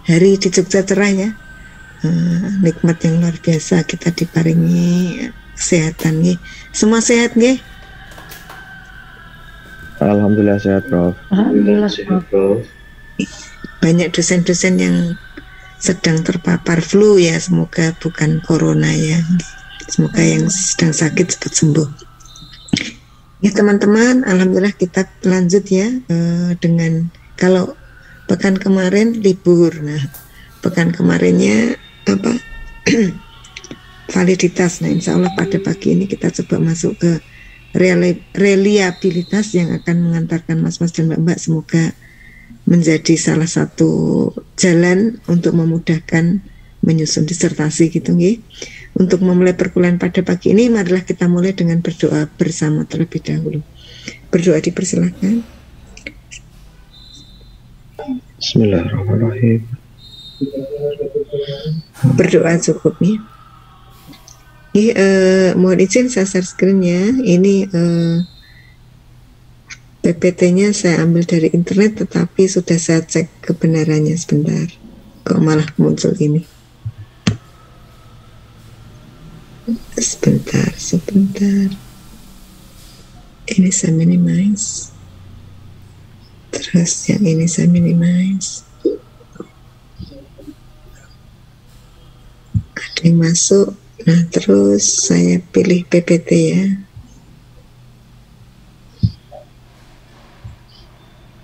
hari di Jogja cerah ya. Nikmat yang luar biasa kita diparingi kesehatan nih. Semua sehat nih? Alhamdulillah sehat, Prof. Alhamdulillah sehat, Prof. Banyak dosen-dosen yang sedang terpapar flu ya, semoga bukan corona ya. Semoga yang sedang sakit cepat sembuh. Ya teman-teman, alhamdulillah kita lanjut ya dengan kalau pekan kemarin libur. Nah, pekan kemarinnya apa validitas. Nah, insya Allah pada pagi ini kita coba masuk ke reliabilitas yang akan mengantarkan mas-mas dan mbak-mbak semoga menjadi salah satu jalan untuk memudahkan menyusun disertasi gitu nggih. Untuk memulai perkuliahan pada pagi ini, marilah kita mulai dengan berdoa bersama terlebih dahulu. Berdoa dipersilakan. Bismillahirrahmanirrahim. Berdoa cukup ya. Mohon izin saya share screen-nya. Ini PPT-nya saya ambil dari internet, tetapi sudah saya cek kebenarannya sebentar. Kok malah muncul ini? Sebentar. Ini saya minimize. Terus yang ini saya minimize. Ada yang masuk. Nah, terus saya pilih PPT ya.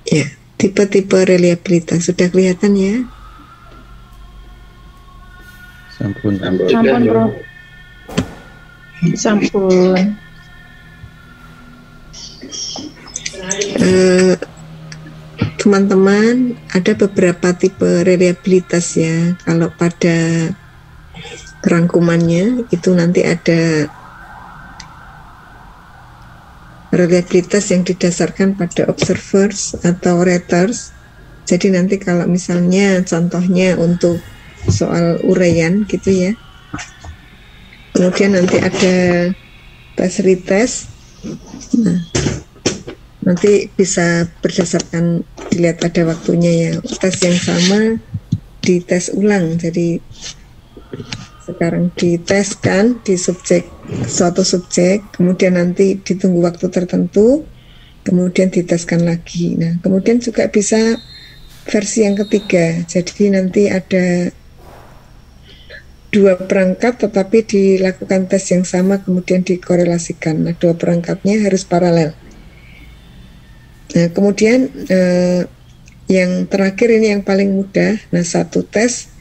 Ya, tipe-tipe reliabilitas sudah kelihatan ya? Sampun, Bro. Sampun. Teman-teman, ada beberapa tipe reliabilitas ya. Kalau pada rangkumannya itu nanti ada reliabilitas yang didasarkan pada observers atau raters. Jadi nanti kalau misalnya contohnya untuk soal uraian gitu ya, kemudian nanti ada tes retest. Nah, nanti bisa berdasarkan dilihat ada waktunya ya, tes yang sama dites ulang. Jadi sekarang diteskan di suatu subjek, kemudian nanti ditunggu waktu tertentu, kemudian diteskan lagi. Nah, kemudian juga bisa versi yang ketiga. Jadi nanti ada 2 perangkat tetapi dilakukan tes yang sama kemudian dikorelasikan. Nah, 2 perangkatnya harus paralel. Nah, kemudian yang terakhir ini yang paling mudah. Nah, 1 tes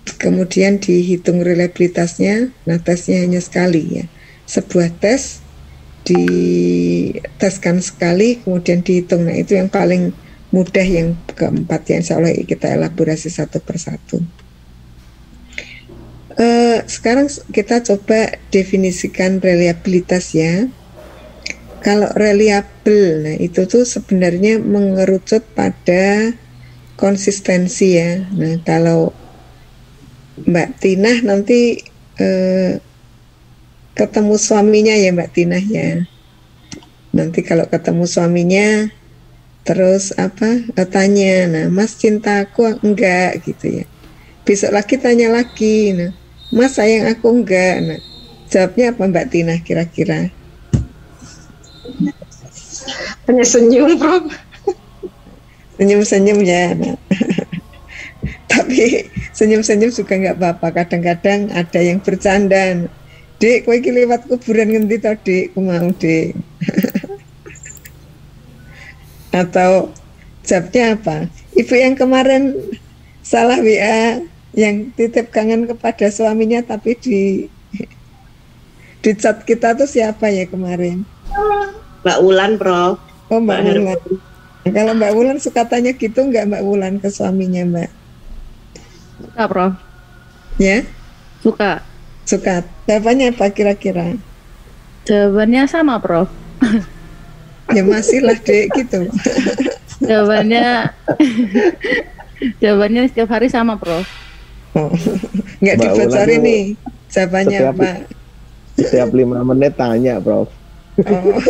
kemudian dihitung reliabilitasnya. Nah, tesnya hanya sekali ya. Sebuah tes diteskan sekali kemudian dihitung. Nah, itu yang paling mudah, yang keempat ya. Insya Allah kita elaborasi satu persatu. Sekarang kita coba definisikan reliabilitas ya. Kalau reliable, nah itu tuh sebenarnya mengerucut pada konsistensi ya. Nah, kalau Mbak Tinah nanti ketemu suaminya ya Mbak Tinah ya. Nanti kalau ketemu suaminya terus tanya, nah Mas cinta aku enggak gitu ya. Besok lagi tanya lagi, nah Mas sayang aku enggak. Nah, jawabnya apa Mbak Tinah kira-kira? Hanya senyum, Prof. Senyum-senyum ya. Nah. Tapi senyum-senyum juga nggak apa-apa. Kadang-kadang ada yang bercanda. Dek, kowe iki liwat kuburan ngendi to, Dek? Ku mau, Dek. Atau jawabnya apa? Ibu yang kemarin salah WA yang titip kangen kepada suaminya tapi di chat kita tuh siapa ya kemarin? Mbak Wulan, Prof. Oh, Mbak Wulan. Nah, kalau Mbak Wulan suka tanya gitu nggak Mbak Wulan ke suaminya, Mbak? Suka, Prof. Ya? Suka. Jawabannya apa kira-kira? Jawabannya sama, Prof. Ya masih lah, Dek, gitu. Jawabannya setiap hari sama, Prof. Oh, nggak dibocorin nih jawabannya apa? Setiap 5 menit tanya, Prof. Oh,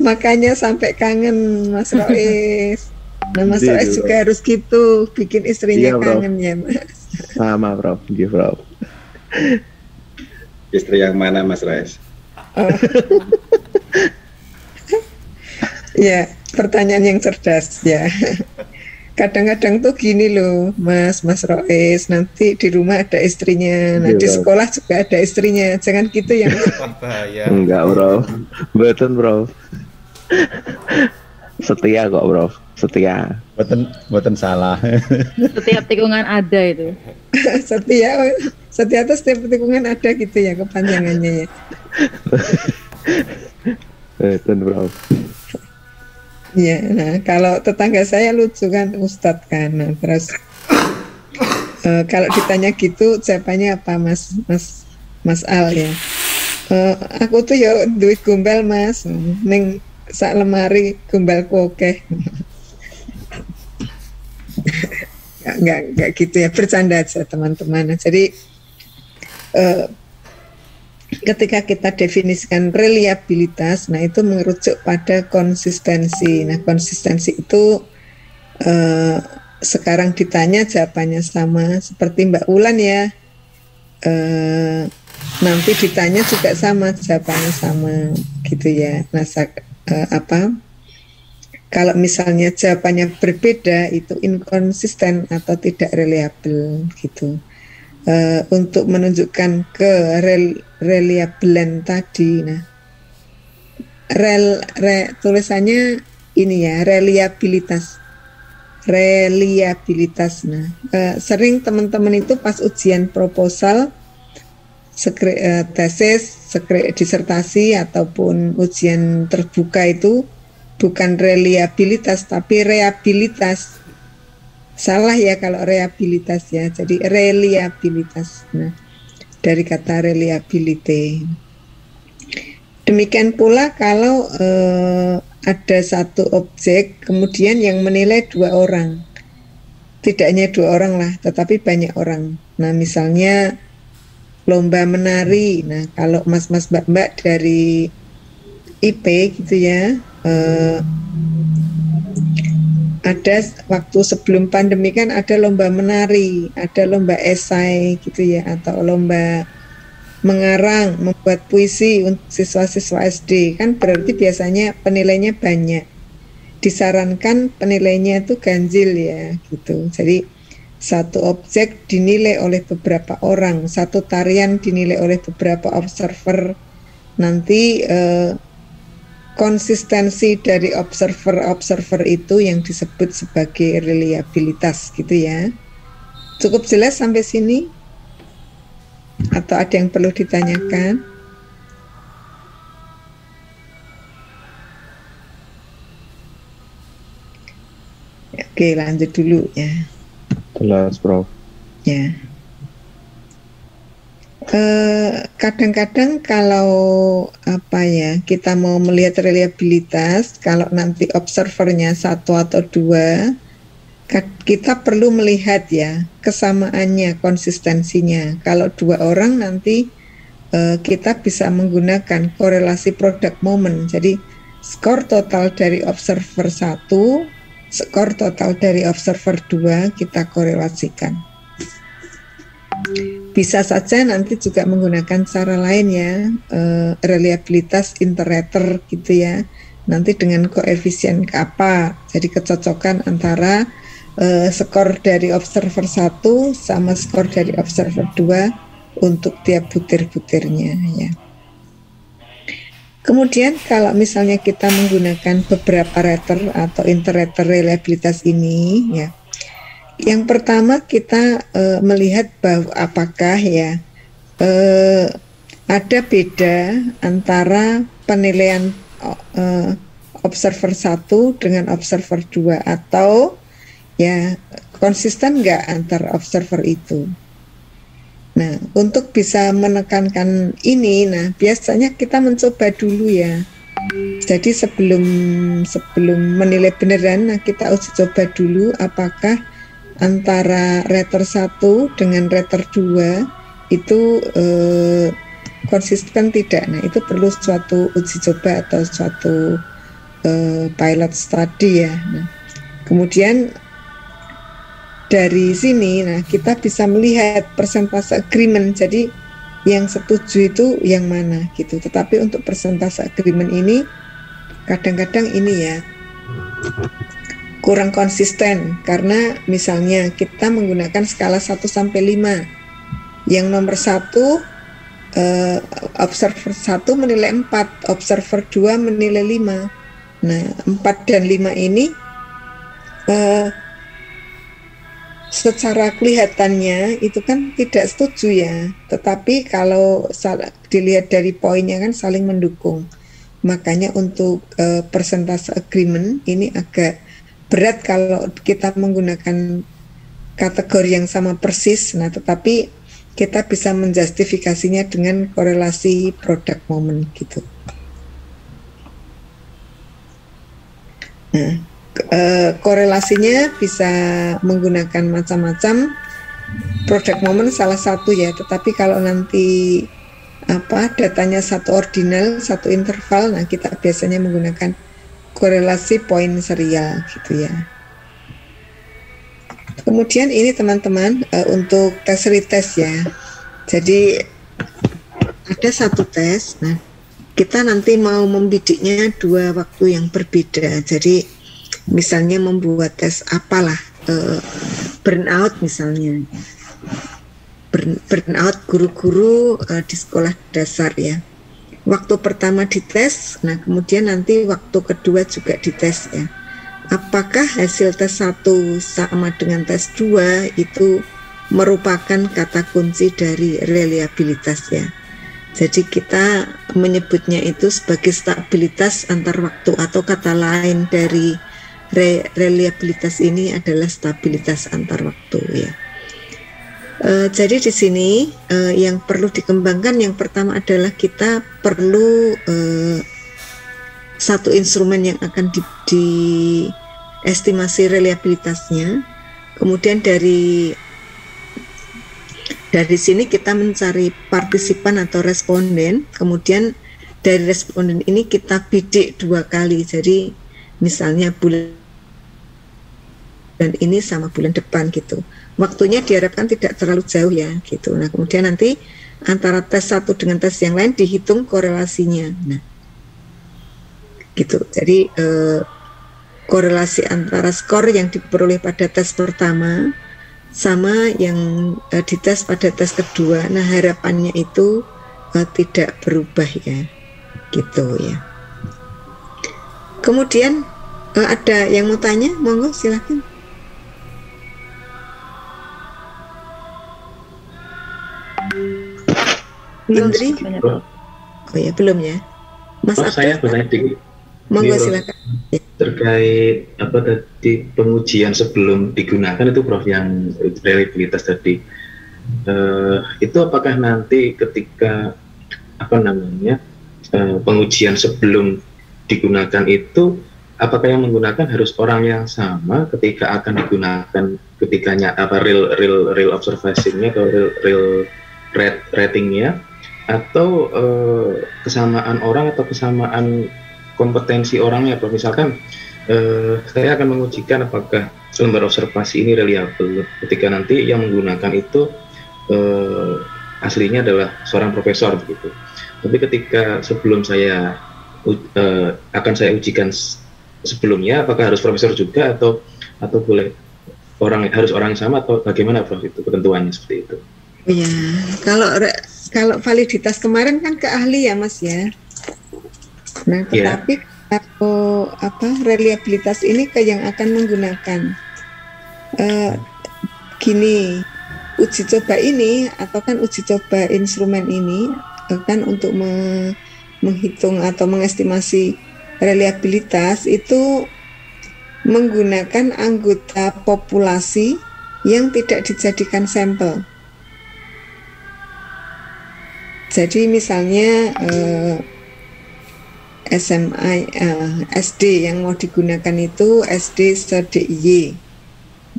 makanya sampai kangen Mas Rois. Nah, Mas Iya, Rais Bro. juga harus gitu, bikin istrinya Iya, Bro. kangen ya, Mas. Sama, Prof. Iya, Prof. Istri yang mana Mas Rais? Oh. Ya, pertanyaan yang cerdas ya. Kadang-kadang tuh gini loh, Mas Rois, nanti di rumah ada istrinya, nah Iya, di Bro. sekolah juga ada istrinya, jangan gitu ya. Mas. Wah, bahaya. Enggak, Prof. Betul, Prof. Setia kok, Prof. Setia. Boten salah. Setiap tikungan ada itu. Setia tuh setiap tikungan ada gitu ya kepanjangannya ya. Betul, Prof. Iya, nah kalau tetangga saya lucu kan Ustadz kan, nah, terus kalau ditanya gitu jawabannya apa Mas Al ya? Aku tuh ya duit gombal Mas, neng sak lemari gombal kokeh. Enggak gitu ya, bercanda aja teman-teman. Jadi ketika kita definisikan reliabilitas, nah itu merujuk pada konsistensi. Nah konsistensi itu sekarang ditanya jawabannya sama seperti Mbak Wulan ya. Nanti ditanya juga sama jawabannya sama gitu ya. Nah kalau misalnya jawabannya berbeda itu inkonsisten atau tidak reliable gitu. Untuk menunjukkan reliabelan tadi, nah tulisannya ini ya, reliabilitas. Nah sering teman-teman itu pas ujian proposal, tesis, disertasi ataupun ujian terbuka itu bukan reliabilitas tapi reabilitas. Salah ya kalau reliabilitas ya, jadi reliabilitas. Nah, dari kata reliability. Demikian pula kalau ada satu objek, kemudian yang menilai 2 orang. Tidak hanya 2 orang lah, tetapi banyak orang. Nah, misalnya lomba menari. Nah, kalau mas-mas mbak-mbak dari IP gitu ya, ada waktu sebelum pandemi kan ada lomba menari, ada lomba esai gitu ya, atau lomba mengarang, membuat puisi untuk siswa-siswa SD, kan berarti biasanya penilainya banyak. Disarankan penilainya itu ganjil ya gitu. Jadi satu objek dinilai oleh beberapa orang, satu tarian dinilai oleh beberapa observer. Nanti konsistensi dari observer itu yang disebut sebagai reliabilitas gitu ya. Cukup jelas sampai sini? Atau ada yang perlu ditanyakan? Oke, lanjut dulu ya. Jelas, Prof. Ya. Kadang-kadang kalau kita mau melihat reliabilitas, kalau nanti observernya 1 atau 2, kita perlu melihat ya kesamaannya, konsistensinya. Kalau 2 orang nanti kita bisa menggunakan korelasi product moment. Jadi skor total dari observer 1, skor total dari observer 2 kita korelasikan. Bisa saja nanti juga menggunakan cara lain ya, reliabilitas inter-rater gitu ya, nanti dengan koefisien kappa, jadi kecocokan antara skor dari observer 1 sama skor dari observer 2 untuk tiap butir-butirnya ya. Kemudian kalau misalnya kita menggunakan beberapa rater atau inter-rater reliabilitas ini ya, yang pertama kita melihat bahwa apakah ya ada beda antara penilaian observer 1 dengan observer 2 atau ya konsisten nggak antar observer itu. Nah, untuk bisa menekankan ini, nah biasanya kita mencoba dulu ya. Jadi sebelum menilai beneran, nah kita uji coba dulu apakah antara rater 1 dengan rater 2 itu konsisten tidak. Nah, itu perlu suatu uji coba atau suatu pilot study ya. Nah, Kemudian dari sini, nah kita bisa melihat persentase agreement. Jadi yang setuju itu yang mana gitu. Tetapi untuk persentase agreement ini kadang-kadang ini ya kurang konsisten, karena misalnya kita menggunakan skala 1 sampai 5. Yang nomor 1 observer 1 menilai 4, observer 2 menilai 5. Nah, 4 dan 5 ini secara kelihatannya itu kan tidak setuju ya, tetapi kalau dilihat dari poinnya kan saling mendukung. Makanya untuk persentase agreement ini agak berat kalau kita menggunakan kategori yang sama persis. Nah, tetapi kita bisa menjustifikasinya dengan korelasi product moment gitu. Nah, korelasinya bisa menggunakan macam-macam. Product moment salah satu ya, tetapi kalau nanti datanya satu ordinal, satu interval, nah kita biasanya menggunakan korelasi poin serial gitu ya. Kemudian ini teman-teman untuk tes retest ya. Jadi ada satu tes. Nah, kita nanti mau membidiknya 2 waktu yang berbeda. Jadi misalnya membuat tes apalah, burnout misalnya. Burnout guru-guru di sekolah dasar ya. Waktu pertama dites, nah kemudian nanti waktu kedua juga dites ya. Apakah hasil tes 1 sama dengan tes 2 itu merupakan kata kunci dari reliabilitas ya. Jadi kita menyebutnya itu sebagai stabilitas antar waktu, atau kata lain dari reliabilitas ini adalah stabilitas antar waktu ya. Jadi di sini yang perlu dikembangkan yang pertama adalah kita perlu satu instrumen yang akan diestimasi reliabilitasnya. Kemudian dari sini kita mencari partisipan atau responden. Kemudian dari responden ini kita bidik 2 kali. Jadi misalnya bulan ini sama bulan depan gitu. Waktunya diharapkan tidak terlalu jauh ya gitu. Nah, kemudian nanti antara tes 1 dengan tes yang lain dihitung korelasinya. Nah, gitu. Jadi korelasi antara skor yang diperoleh pada tes pertama sama yang dites pada tes kedua. Nah, harapannya itu tidak berubah ya, gitu ya. Kemudian ada yang mau tanya, monggo silakan. Indri? Oh ya, belum ya. Mas Abdul, saya bertanya dikit. Monggo silakan. Terkait tadi pengujian sebelum digunakan itu Prof, yang reliabilitas tadi. Itu apakah nanti ketika pengujian sebelum digunakan itu, apakah yang menggunakan harus orang yang sama ketika akan digunakan, ketikanya real observation-nya atau real ratingnya, atau kesamaan orang atau kesamaan kompetensi orangnya? Prof, misalkan saya akan mengujikan apakah lembar observasi ini reliable ketika nanti yang menggunakan itu aslinya adalah seorang profesor begitu. Tapi ketika sebelum saya akan saya ujikan sebelumnya, apakah harus profesor juga atau boleh harus orang yang sama, atau bagaimana Prof itu ketentuannya seperti itu? Ya, kalau validitas kemarin kan ke ahli ya Mas ya. Nah, tetapi kalau reliabilitas ini ke yang akan menggunakan gini, uji coba ini atau kan uji coba instrumen ini kan untuk menghitung atau mengestimasi reliabilitas itu menggunakan anggota populasi yang tidak dijadikan sampel. Jadi misalnya SD yang mau digunakan itu SD se-DIY.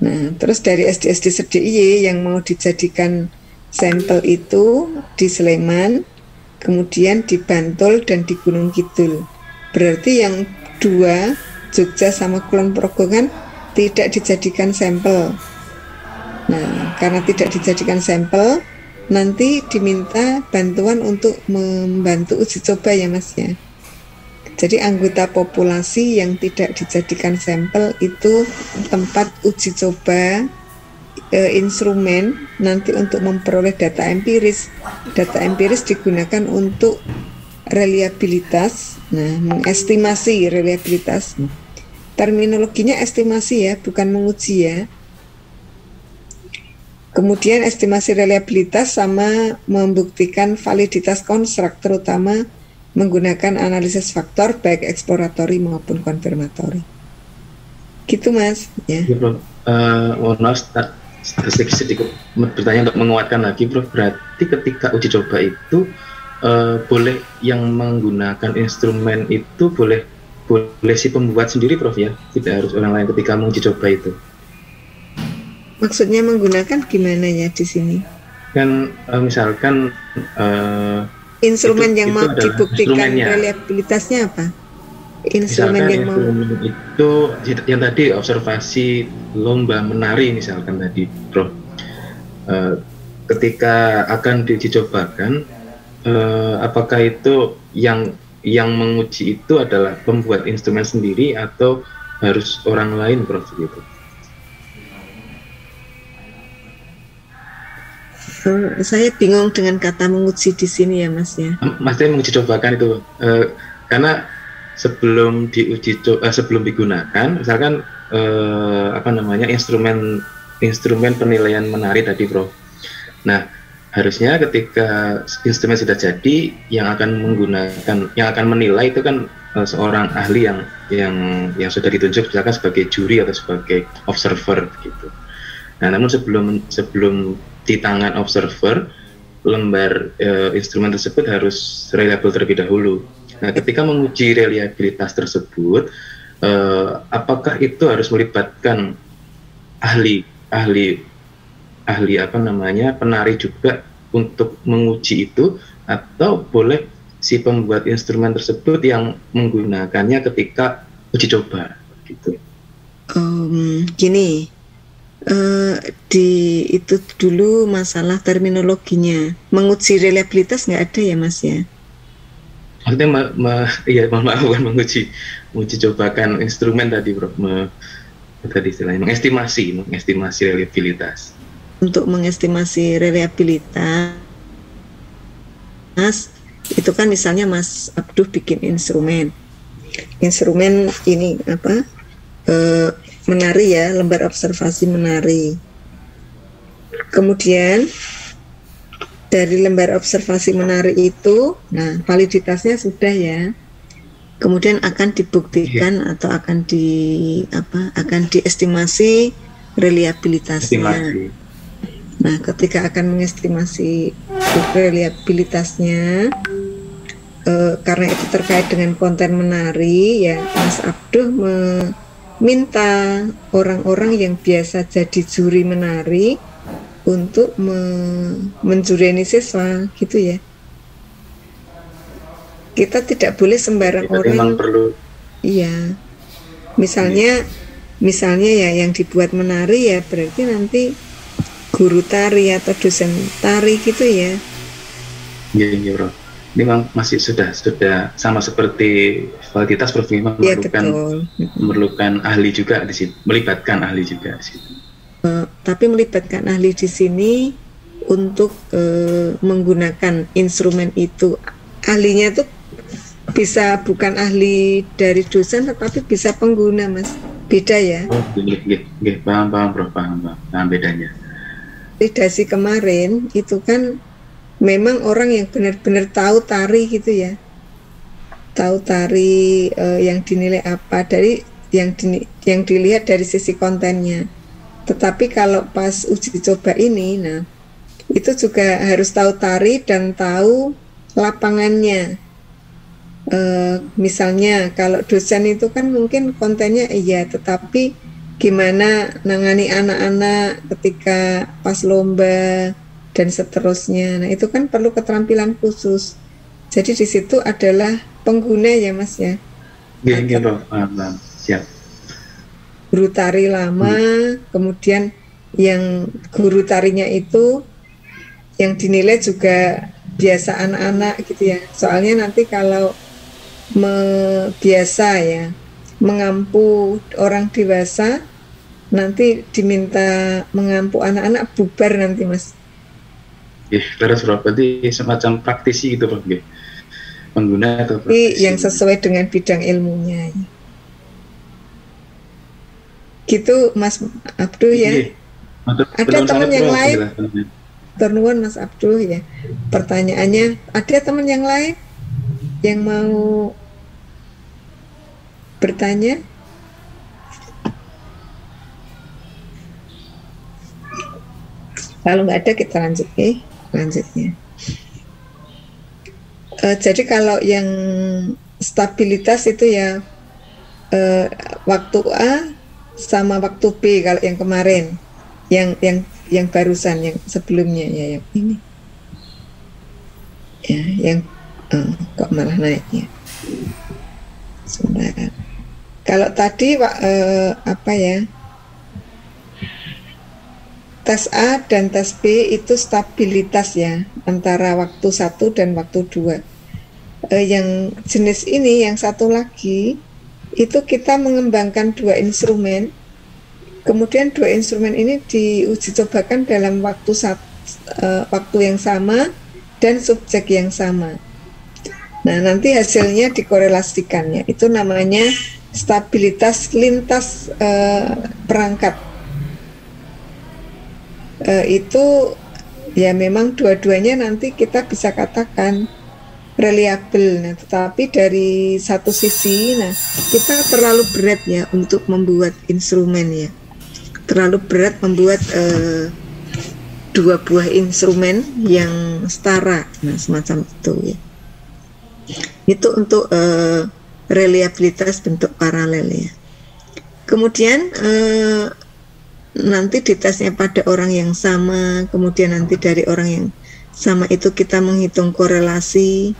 Nah, terus dari SD se-DIY yang mau dijadikan sampel itu di Sleman, kemudian di Bantul dan di Gunung Kidul. Berarti yang 2, Jogja sama Kulon Progo kan tidak dijadikan sampel. Nah, karena tidak dijadikan sampel, nanti diminta bantuan untuk membantu uji coba ya Mas ya. Jadi anggota populasi yang tidak dijadikan sampel itu tempat uji coba instrumen nanti untuk memperoleh data empiris. Data empiris digunakan untuk reliabilitas, nah mengestimasi reliabilitas. Terminologinya estimasi ya, bukan menguji ya. Kemudian estimasi reliabilitas sama membuktikan validitas konstruk, terutama menggunakan analisis faktor baik eksploratori maupun konfirmatori. Gitu Mas ya. Mohon maaf sedikit bertanya untuk menguatkan lagi Bro. Berarti ketika uji coba itu boleh yang menggunakan instrumen itu boleh si pembuat sendiri Prof ya, tidak harus orang lain ketika menguji coba itu. Maksudnya menggunakan gimana ya di sini? Kan misalkan instrumen itu, yang mau dibuktikan reliabilitasnya apa? Instrumen yang mau itu yang tadi observasi lomba menari misalkan tadi Bro. Ketika akan dicobakan, apakah itu yang menguji itu adalah pembuat instrumen sendiri atau harus orang lain Prof gitu? Saya bingung dengan kata menguji di sini ya Mas ya. Maksudnya menguji cobakan itu karena sebelum digunakan, misalkan instrumen penilaian menari tadi Bro. Nah, harusnya ketika instrumen sudah jadi, yang akan menilai itu kan seorang ahli yang sudah ditunjuk misalkan sebagai juri atau sebagai observer gitu. Nah, namun sebelum di tangan observer, lembar instrumen tersebut harus reliable terlebih dahulu. Nah, ketika menguji reliabilitas tersebut, apakah itu harus melibatkan ahli penari juga untuk menguji itu, atau boleh si pembuat instrumen tersebut yang menggunakannya ketika uji coba gitu? Gini. Itu dulu masalah terminologinya. Menguji reliabilitas nggak ada ya Mas ya? Maksudnya mohon maaf, bukan menguji cobakan instrumen tadi Bro, tadi istilahnya mengestimasi reliabilitas. Untuk mengestimasi reliabilitas itu kan misalnya Mas Abduh bikin instrumen ini apa? Menari ya, lembar observasi menari. Kemudian dari lembar observasi menari itu, nah validitasnya sudah ya. Kemudian akan dibuktikan atau akan diestimasi reliabilitasnya. Nah, ketika akan mengestimasi reliabilitasnya, karena itu terkait dengan konten menari ya, Mas Abduh minta orang-orang yang biasa jadi juri menari untuk menjureni siswa gitu ya. Kita tidak boleh sembarang orang. Perlu. Iya. Misalnya ya yang dibuat menari ya berarti nanti guru tari atau dosen tari gitu ya. Iya Bro. Ini memang masih sudah sama seperti validitas memerlukan ahli juga di sini, melibatkan ahli juga di situ. Tapi melibatkan ahli di sini untuk menggunakan instrumen itu, ahlinya tuh bisa bukan ahli dari dosen tetapi bisa pengguna Mas, beda ya. Oh, paham Bro, paham bedanya. Validasi kemarin itu kan memang orang yang benar-benar tahu tari gitu ya, tahu tari yang dinilai apa dari yang dilihat dari sisi kontennya. Tetapi kalau pas uji coba ini, nah itu juga harus tahu tari dan tahu lapangannya. Misalnya kalau dosen itu kan mungkin kontennya iya, tetapi gimana nangani anak-anak ketika pas lomba dan seterusnya. Nah, itu kan perlu keterampilan khusus. Jadi di situ adalah pengguna ya Mas ya. Iya, siap. guru tari lama, kemudian yang guru tarinya itu yang dinilai juga biasa anak-anak gitu ya. Soalnya nanti kalau biasa ya mengampu orang dewasa, nanti diminta mengampu anak-anak bubar nanti Mas. Terus Prof, berarti semacam praktisi gitu Prof, pengguna atau praktisi yang sesuai dengan bidang ilmunya. Gitu Mas Abdul ya. Ada teman yang lain? Ternuan Mas Abdul ya. Pertanyaannya, ada teman yang lain yang mau bertanya? Kalau nggak ada kita lanjut lanjutnya. Jadi kalau yang stabilitas itu ya waktu A sama waktu B kalau yang kemarin, yang barusan, yang sebelumnya ya yang ini, ya yang kok malah naiknya. Sebentar. Kalau tadi apa ya? Tes A dan tes B itu stabilitas ya antara waktu 1 dan waktu 2. Yang jenis ini yang satu lagi itu kita mengembangkan 2 instrumen. Kemudian 2 instrumen ini diuji cobakan dalam waktu yang sama dan subjek yang sama. Nah, nanti hasilnya dikorelasikannya. Itu namanya stabilitas lintas perangkat. Itu ya memang dua-duanya nanti kita bisa katakan reliable. Nah, tetapi dari satu sisi, nah kita terlalu berat ya untuk membuat instrumen ya. Terlalu berat membuat 2 buah instrumen yang setara, nah semacam itu ya. Itu untuk reliabilitas bentuk paralel ya. Kemudian nanti ditesnya pada orang yang sama, kemudian nanti dari orang yang sama itu kita menghitung korelasi.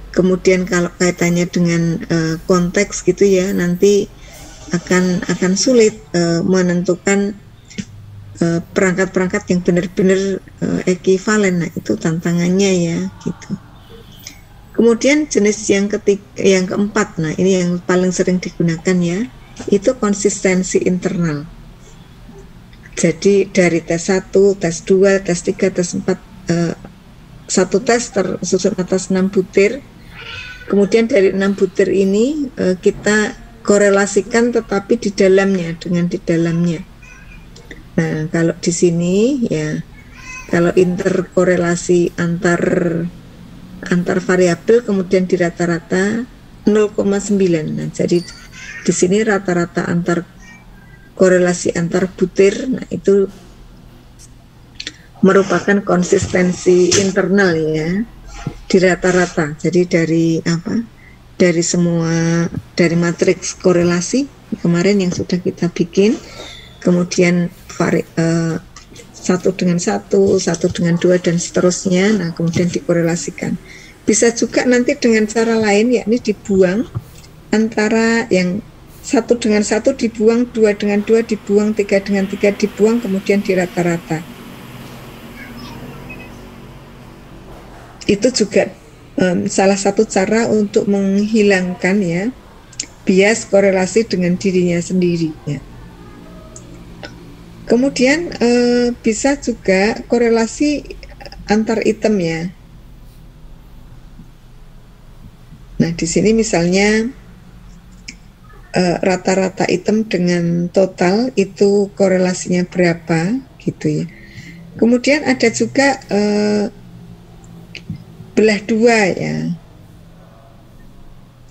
Kemudian kalau kaitannya dengan konteks gitu ya, nanti akan sulit menentukan perangkat-perangkat yang benar-benar ekivalen. Nah, itu tantangannya ya gitu. Kemudian jenis yang keempat, nah ini yang paling sering digunakan ya, itu konsistensi internal. Jadi dari tes 1, tes 2, tes 3, tes 4, satu tes tersusun atas 6 butir. Kemudian dari 6 butir ini kita korelasikan tetapi di dalamnya, dengan di dalamnya. Nah, kalau di sini ya, kalau interkorelasi antar variabel kemudian di rata-rata 0,9. Nah, jadi di sini rata-rata korelasi antar butir, nah itu merupakan konsistensi internal ya di rata-rata. Jadi dari matriks korelasi kemarin yang sudah kita bikin, kemudian 1 dengan 1, 1 dengan 2 dan seterusnya, nah kemudian dikorelasikan. Bisa juga nanti dengan cara lain, yakni dibuang antara yang 1 dengan 1 dibuang, 2 dengan 2 dibuang, 3 dengan 3 dibuang, kemudian di rata-rata. Itu juga salah satu cara untuk menghilangkan ya bias korelasi dengan dirinya sendiri ya. Kemudian bisa juga korelasi antar item ya. Nah, di sini misalnya rata-rata item dengan total itu korelasinya berapa gitu ya. Kemudian ada juga belah 2 ya.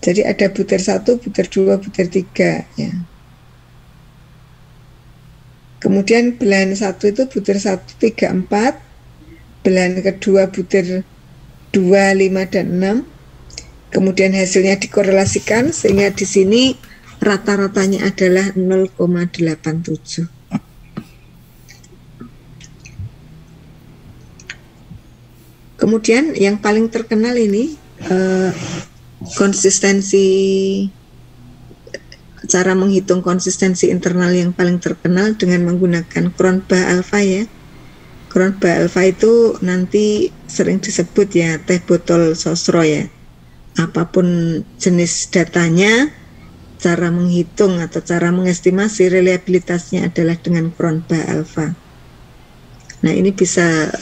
Jadi ada butir 1, butir 2, butir 3 ya. Kemudian belahan 1 itu butir 1, 3, 4. Belahan kedua butir 2, 5, dan 6. Kemudian hasilnya dikorelasikan sehingga di sini rata-ratanya adalah 0,87. Kemudian yang paling terkenal ini konsistensi cara menghitung konsistensi internal yang paling terkenal dengan menggunakan Cronbach alpha ya. Cronbach alpha itu nanti sering disebut ya teh botol sosro ya. Apapun jenis datanya, cara menghitung atau cara mengestimasi reliabilitasnya adalah dengan Cronbach alpha. Nah ini bisa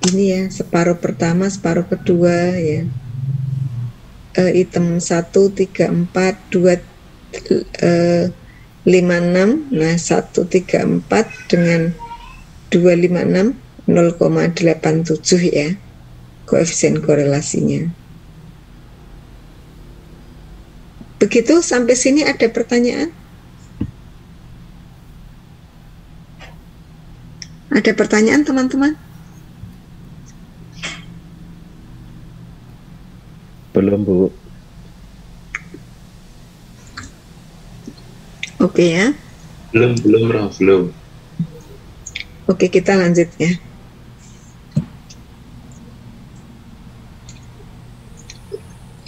ini ya separuh pertama, separuh kedua ya. Item 1, 3, 4, 2, 5, 6. Nah 1, 3, 4 dengan 256 0,87 ya koefisien korelasinya. Begitu sampai sini ada pertanyaan? Ada pertanyaan teman-teman? Belum, Bu. Oke ya. Belum, Prof. Belum. Oke, kita lanjut ya.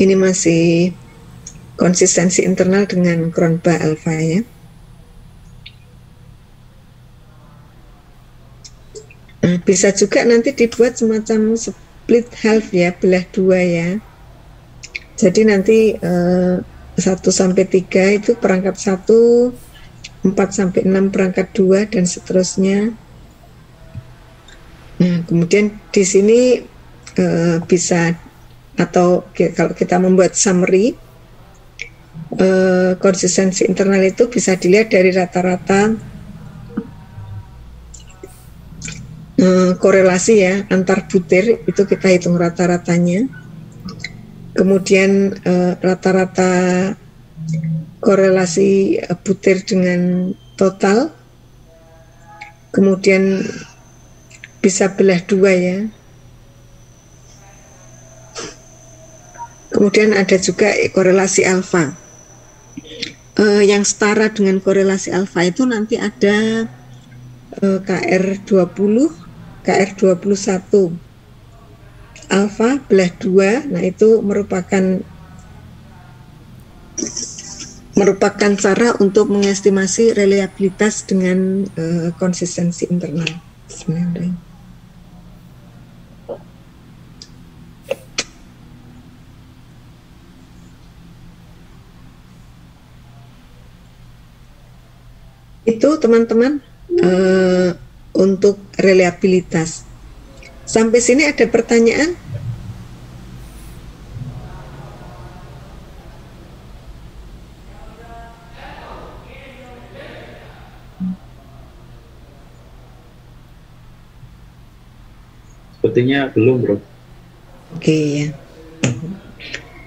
Ini masih konsistensi internal dengan Cronbach alpha ya. Nah, bisa juga nanti dibuat semacam split half ya, belah dua ya. Jadi nanti 1 sampai 3 itu perangkat 1, 4 sampai 6 perangkat 2 dan seterusnya. Nah, kemudian di sini bisa atau kalau kita membuat summary konsistensi internal itu bisa dilihat dari rata-rata korelasi ya antar butir, itu kita hitung rata-ratanya. Kemudian rata-rata korelasi butir dengan total, kemudian bisa belah dua ya. Kemudian ada juga korelasi alfa. Yang setara dengan korelasi alfa itu nanti ada KR20, KR21. Alfa belah 2, nah itu merupakan cara untuk mengestimasi reliabilitas dengan konsistensi internal. Bismillahirrahmanirrahim. Itu teman-teman untuk reliabilitas. Sampai sini ada pertanyaan? Sepertinya belum, Bro. Oke ya.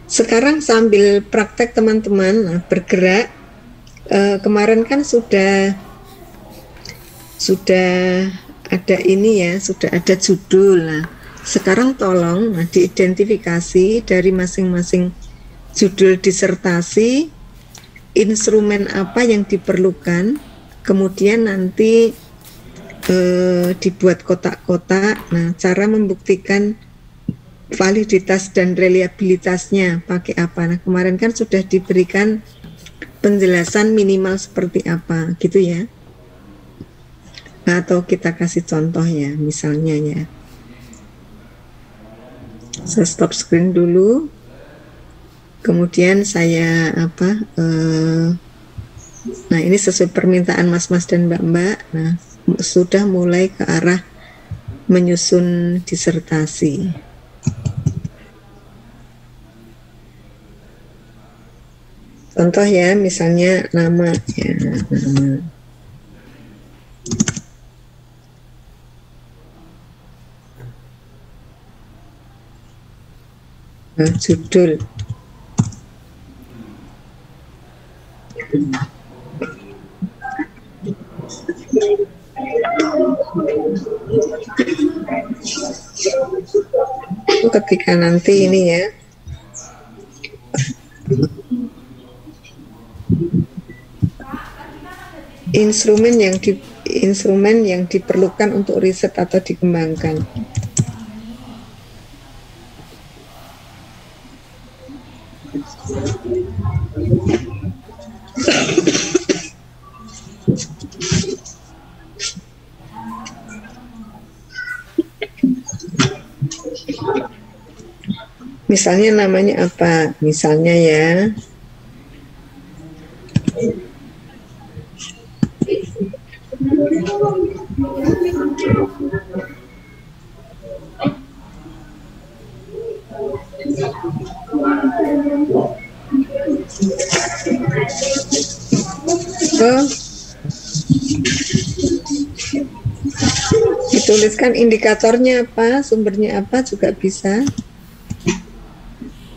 Sekarang sambil praktek teman-teman, bergerak. Kemarin kan sudah ada ini ya, sudah ada judul. Nah, sekarang tolong diidentifikasi dari masing-masing judul disertasi, instrumen apa yang diperlukan, kemudian nanti dibuat kotak-kotak. Nah, cara membuktikan validitas dan reliabilitasnya pakai apa. Nah, kemarin kan sudah diberikan penjelasan minimal seperti apa gitu ya. Atau kita kasih contoh ya, misalnya ya. Saya stop screen dulu. Kemudian saya nah ini sesuai permintaan mas-mas dan mbak-mbak. Nah, sudah mulai ke arah menyusun disertasi. Contoh ya, misalnya nama ya, nama. Nah, judul. Ketika nanti ini ya, instrumen yang diperlukan untuk riset atau dikembangkan. Misalnya namanya apa? Misalnya ya, oh, dituliskan indikatornya apa, sumbernya apa juga bisa.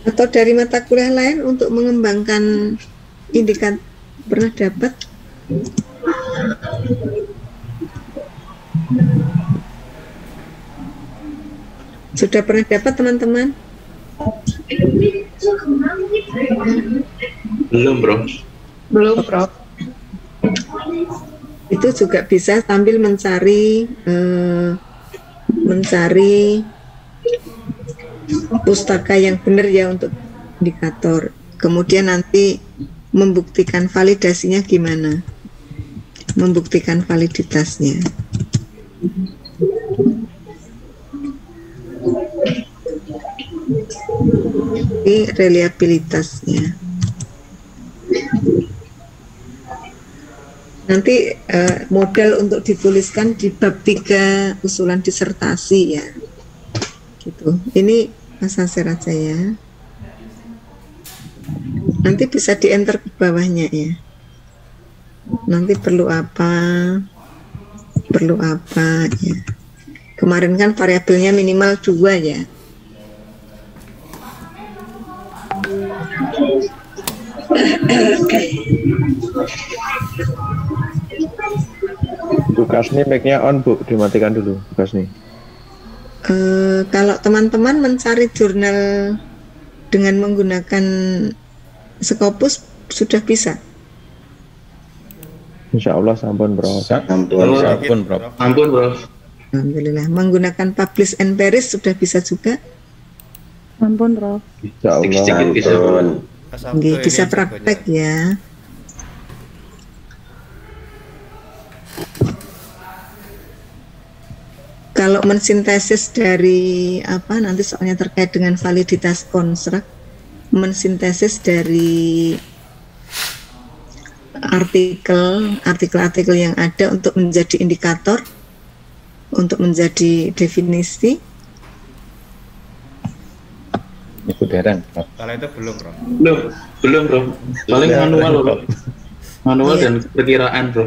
Atau dari mata kuliah lain untuk mengembangkan indikator pernah dapat? Sudah pernah dapat teman-teman? Belum, Bro. Belum, Prof. Itu juga bisa sambil mencari pustaka yang benar ya untuk indikator. Kemudian nanti membuktikan validasinya gimana? Membuktikan validitasnya. Ini reliabilitasnya. Nanti model untuk dituliskan di bab 3 usulan disertasi ya. Gitu. Ini Mas Nasir aja ya. Nanti bisa di-enter ke bawahnya ya. Nanti perlu apa ya. Kemarin kan variabelnya minimal 2 ya. Bu Kasni mic-nya on, Bu, dimatikan dulu Bu Kasni. Kalau teman-teman mencari jurnal dengan menggunakan Scopus sudah bisa. Insya Allah sampun, Bro. Ampun, Bro. Ampun, Bro. Alhamdulillah. Menggunakan Publish and Perish sudah bisa juga. Ampun, Prof. Insya Allah. Sedikit bisa, Bro. Nggih, bisa praktek ya. Kalau mensintesis dari apa nanti soalnya terkait dengan validitas konstruk, mensintesis dari artikel yang ada untuk menjadi indikator, untuk menjadi definisi. Itu dereng. Kalau itu belum, Bro. Belum, Bro. Paling manual, Bro. Manual Iya. dan perkiraan, Bro.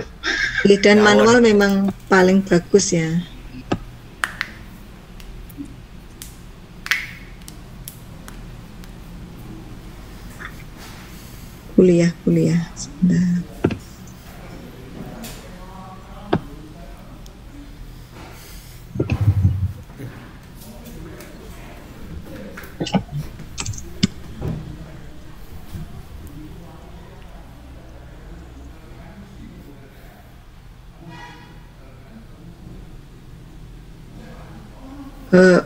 Dan manual memang paling bagus ya. Kuliah sebentar.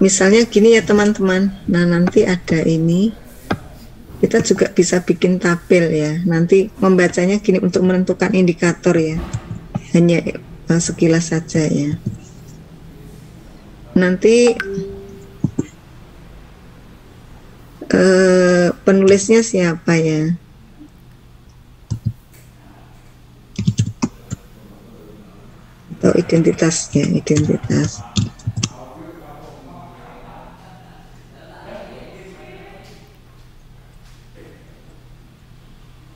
Misalnya gini ya teman-teman. Nah nanti ada ini. Kita juga bisa bikin tabel ya. Nanti membacanya gini untuk menentukan indikator ya. Hanya sekilas saja ya. Nanti penulisnya siapa ya? Atau identitasnya, identitas.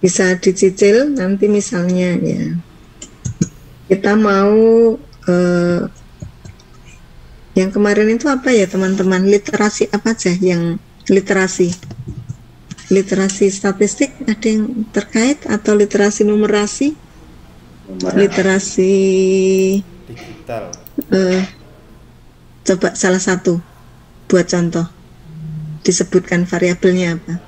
Bisa dicicil nanti misalnya ya kita mau yang kemarin itu apa ya teman-teman, literasi apa aja yang literasi statistik ada yang terkait atau literasi numerasi, literasi Digital. coba salah satu buat contoh, disebutkan variabelnya apa.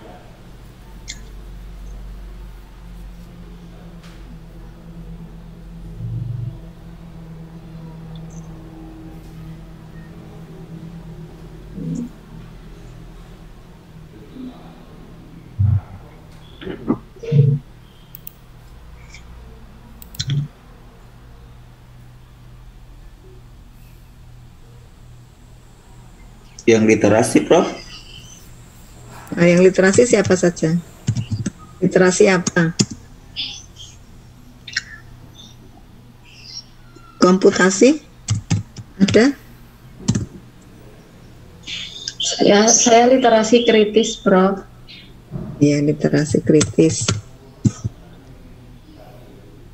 Yang literasi, Prof? Nah, yang literasi siapa saja? Literasi apa? Komputasi? Ada? Saya literasi kritis, Prof. Ya, literasi kritis.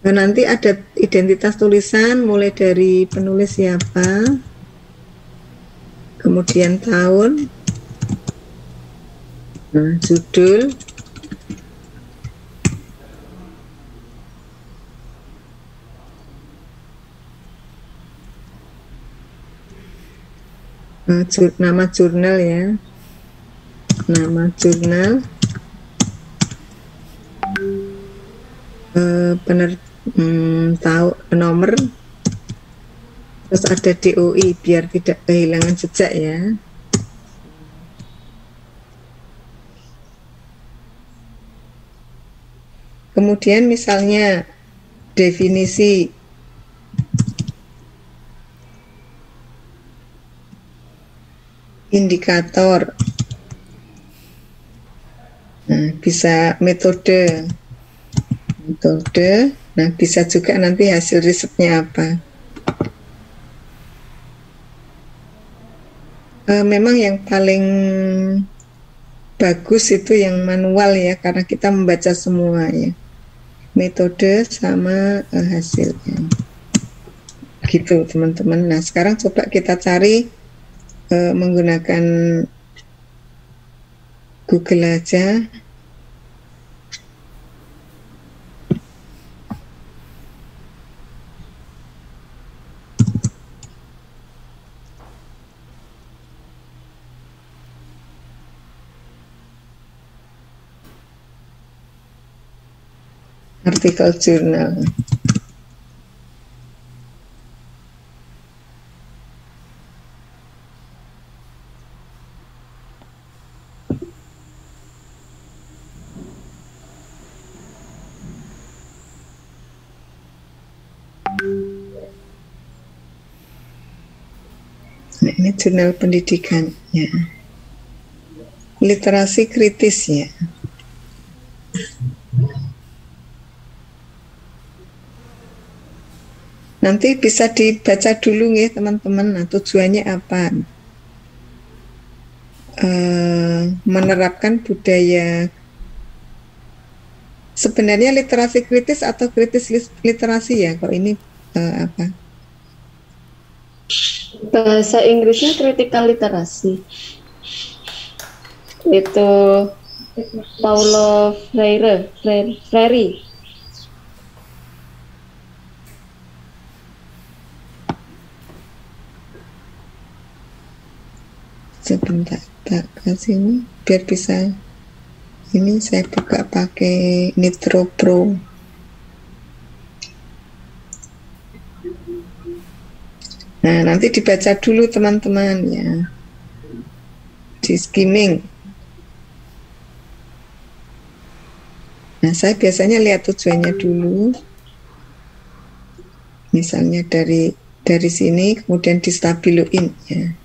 Nah, nanti ada identitas tulisan mulai dari penulis siapa, kemudian tahun, judul, nama jurnal ya, nama jurnal, tahu nomor, terus ada DOI biar tidak kehilangan jejak ya. Kemudian misalnya definisi indikator, nah, bisa metode, nah bisa juga nanti hasil risetnya apa. Memang yang paling bagus itu yang manual ya, karena kita membaca semua ya, metode sama hasilnya gitu teman-teman. Nah sekarang coba kita cari menggunakan Google aja. Artikel jurnal. Nah, ini jurnal pendidikan ya. Literasi kritis ya. Nanti bisa dibaca dulu ya teman-teman. Nah, tujuannya apa? Menerapkan budaya. Sebenarnya literasi kritis atau kritis literasi ya? Kalau ini apa? Bahasa Inggrisnya critical literacy. Itu Paulo Freire. Sebentar, tak ke sini biar bisa. Ini saya buka pakai Nitro Pro. Nah, nanti dibaca dulu teman-teman ya. Di skimming. Nah, saya biasanya lihat tujuannya dulu. Misalnya dari sini kemudian distabiloin ya.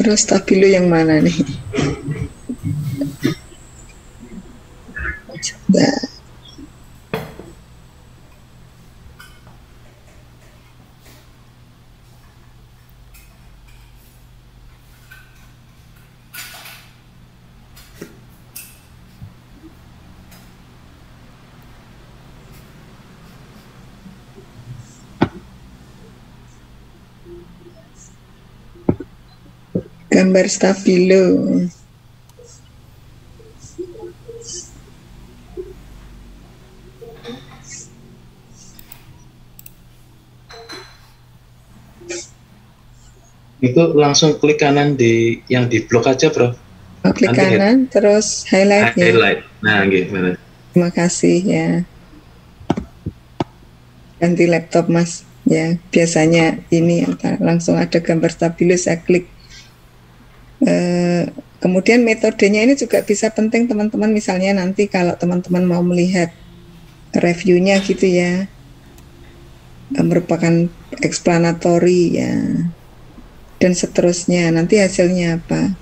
Terus stabilo yang mana nih? Coba. Gambar stabilo. Itu langsung klik kanan di yang di blok aja, Bro. Klik Nanti kanan, terus highlight ya. highlight. Nah, gimana? Terima kasih ya. Ganti laptop Mas. Ya, biasanya ini langsung ada gambar stabilo, saya klik. Kemudian metodenya ini juga bisa penting teman-teman, misalnya nanti kalau teman-teman mau melihat reviewnya gitu ya, merupakan explanatory ya, dan seterusnya, nanti hasilnya apa.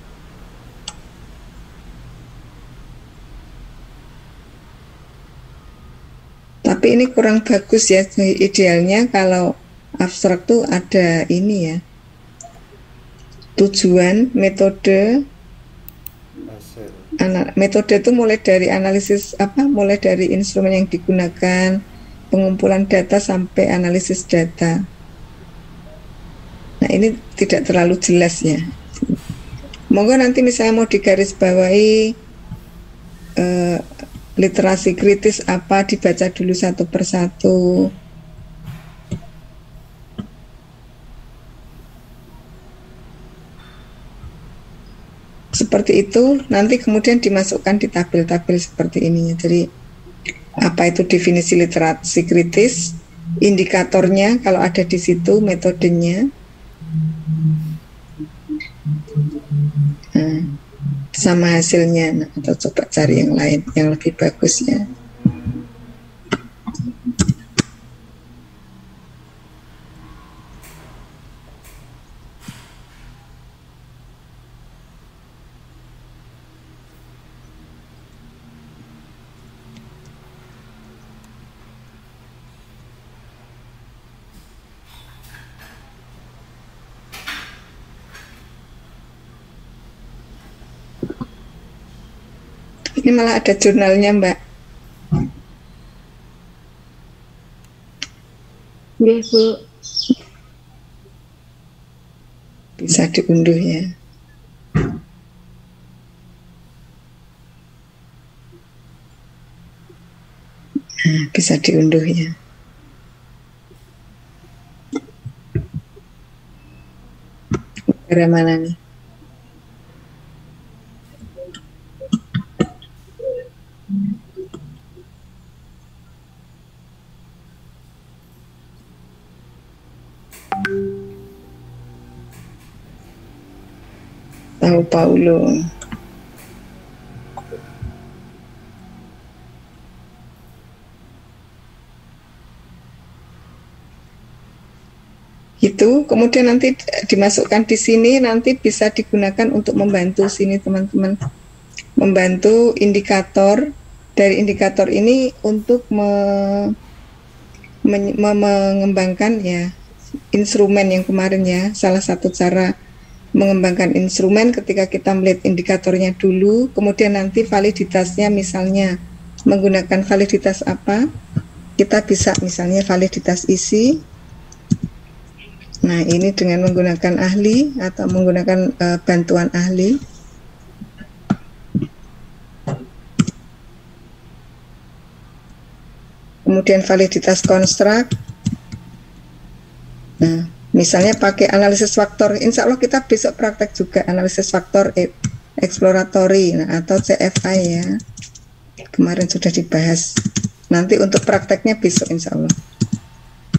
Tapi ini kurang bagus ya, idealnya kalau abstrak tuh ada ini ya, tujuan, metode. Metode itu mulai dari analisis mulai dari instrumen yang digunakan, pengumpulan data sampai analisis data. Nah, ini tidak terlalu jelas ya. Monggo nanti misalnya mau digarisbawahi literasi kritis apa, dibaca dulu satu persatu. Seperti itu, nanti kemudian dimasukkan di tabel-tabel seperti ini. Jadi apa itu definisi literasi kritis, indikatornya kalau ada di situ, metodenya, sama hasilnya. Nah, atau coba cari yang lain yang lebih bagus ya. Ini malah ada jurnalnya, Mbak. Nggih, Bu. Bisa diunduh ya. Nah, bisa diunduh ya. Negara mana nih? Sao Paulo. Itu kemudian nanti dimasukkan di sini, nanti bisa digunakan untuk membantu sini teman-teman, membantu indikator. Dari indikator ini untuk mengembangkan ya instrumen yang kemarin ya. Salah satu cara mengembangkan instrumen ketika kita melihat indikatornya dulu, kemudian nanti validitasnya, misalnya menggunakan validitas apa, kita bisa misalnya validitas isi. Nah, ini dengan menggunakan ahli atau menggunakan bantuan ahli. Kemudian validitas konstruk. Nah, misalnya pakai analisis faktor, insya Allah kita besok praktek juga analisis faktor exploratory, nah, atau CFI ya. Kemarin sudah dibahas. Nanti untuk prakteknya besok insya Allah.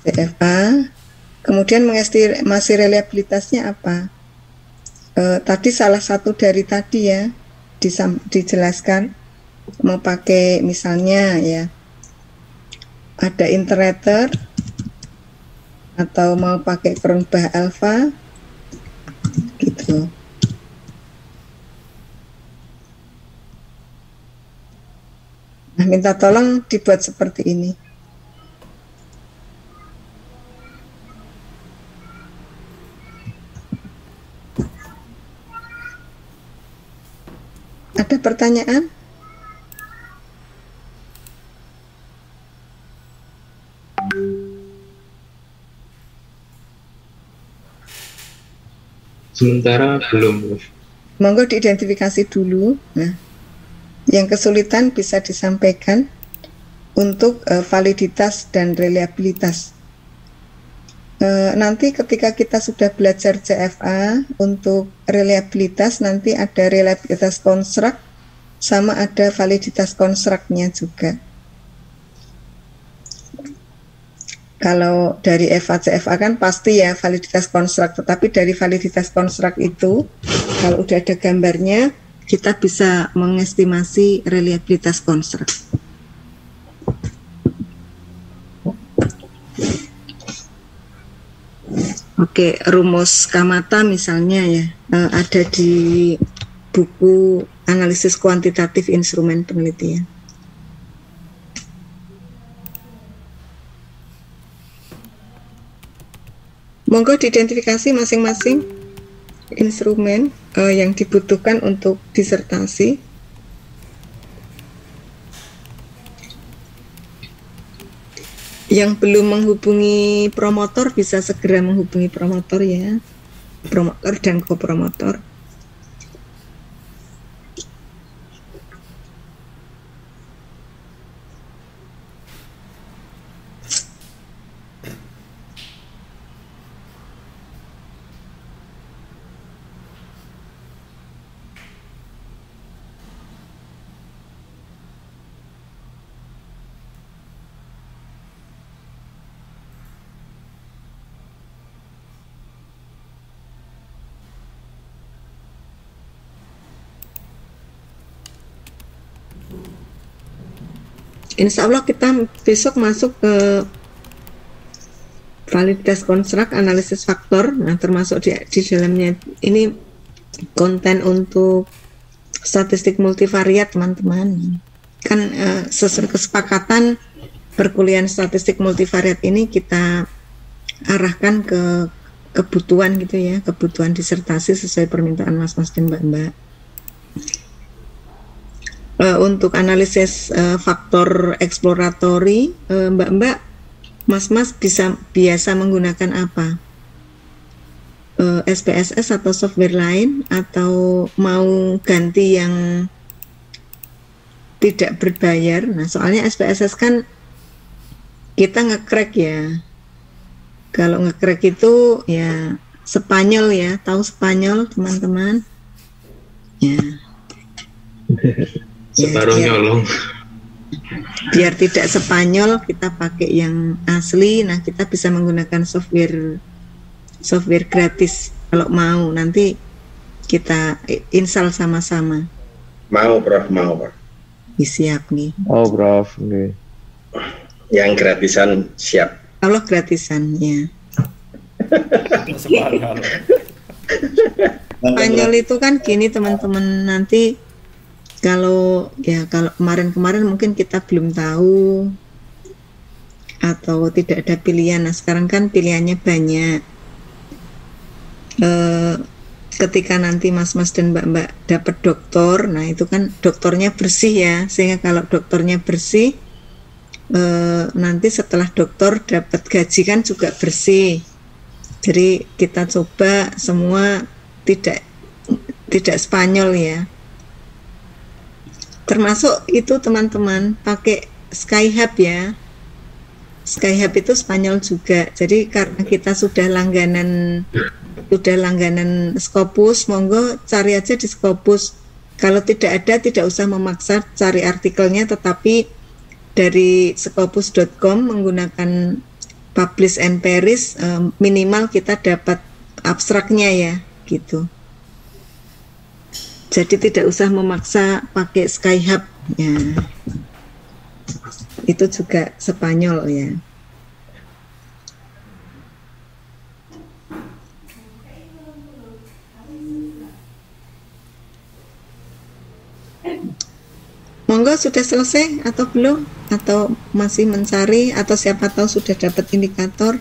CFA. Kemudian mengestimasi reliabilitasnya apa? Tadi salah satu dari tadi ya dijelaskan, mau pakai misalnya ya ada iterator atau mau pakai Cronbach alpha gitu. Nah, minta tolong dibuat seperti ini. Ada pertanyaan? Sementara belum. Monggo diidentifikasi dulu. Nah, yang kesulitan bisa disampaikan untuk validitas dan reliabilitas. nanti ketika kita sudah belajar CFA untuk reliabilitas, nanti ada reliabilitas konstruk sama ada validitas konstruknya juga. Kalau dari EVA CFA kan pasti ya validitas konstruk, tetapi dari validitas konstruk itu kalau udah ada gambarnya kita bisa mengestimasi reliabilitas konstruk. Oke, rumus Kamata misalnya ya ada di buku analisis kuantitatif instrumen penelitian. Monggo diidentifikasi masing-masing instrumen yang dibutuhkan untuk disertasi. Yang belum menghubungi promotor bisa segera menghubungi promotor ya, promotor dan kopromotor. Insya Allah kita besok masuk ke validitas konstruk, analisis faktor. Nah, termasuk di dalamnya ini konten untuk statistik multivariat, teman-teman. Kan sesuai kesepakatan perkuliahan statistik multivariat ini kita arahkan ke kebutuhan gitu ya, kebutuhan disertasi sesuai permintaan mas-mas dan mbak-mbak. Untuk analisis faktor eksploratory, mbak-mbak, mas-mas biasa menggunakan apa? SPSS atau software lain, atau mau ganti yang tidak berbayar? Nah, soalnya SPSS kan kita nge-crack ya. Kalau nge-crack itu ya Spanyol ya, tahu Spanyol teman-teman? Ya. Separuh Ya, nyolong. biar tidak Spanyol kita pakai yang asli. Nah, kita bisa menggunakan software gratis kalau mau. Nanti kita install sama-sama. Mau, Prof, mau, Prof. Siap nih. Oh, Prof. Okay. Yang gratisan siap. Allah gratisan ya. Spanyol itu kan gini teman-teman, nanti kalau kemarin-kemarin mungkin kita belum tahu atau tidak ada pilihan. Nah, sekarang kan pilihannya banyak. Ketika nanti mas-mas dan mbak-mbak dapat doktor, nah itu kan doktornya bersih ya, sehingga kalau doktornya bersih, nanti setelah doktor dapat gaji kan juga bersih. Jadi kita coba semua tidak Spanyol ya. Termasuk itu teman-teman pakai Skyhub ya. Skyhub itu Spanyol juga. Jadi karena kita sudah langganan Scopus, monggo cari aja di Scopus. Kalau tidak ada, tidak usah memaksa cari artikelnya, tetapi dari scopus.com menggunakan publish and perish, minimal kita dapat abstraknya ya, gitu. Jadi tidak usah memaksa pakai Skyhub ya. Itu juga Spanyol ya. Monggo sudah selesai atau belum? Atau masih mencari, atau siapa tahu sudah dapat indikator?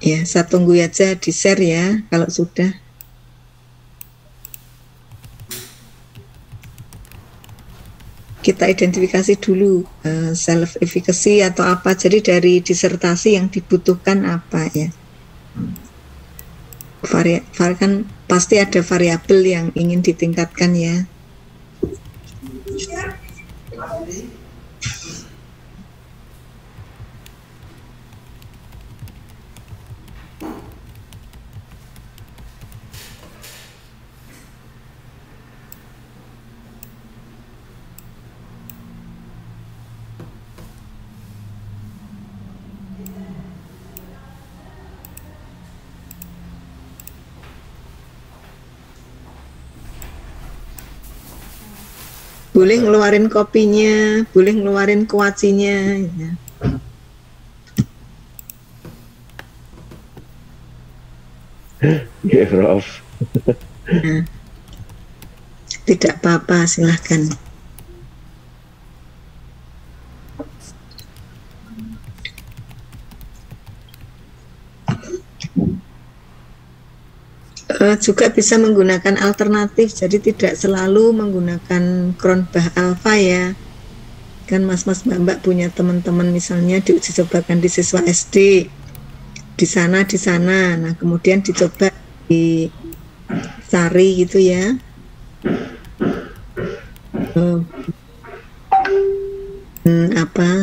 Ya, saya tunggu aja di share ya kalau sudah. Kita identifikasi dulu self efficacy atau apa. Jadi dari disertasi yang dibutuhkan apa ya. Kan pasti ada variabel yang ingin ditingkatkan ya. Boleh ngeluarin kopinya, boleh ngeluarin kuacinya. Ya. Ya, Prof. Nah, tidak apa-apa, silahkan. Juga bisa menggunakan alternatif, jadi tidak selalu menggunakan Cronbach alpha ya. Kan mas-mas mbak-mbak punya teman-teman misalnya diuji cobakan di siswa SD di sana. Nah kemudian dicoba di Sari gitu ya.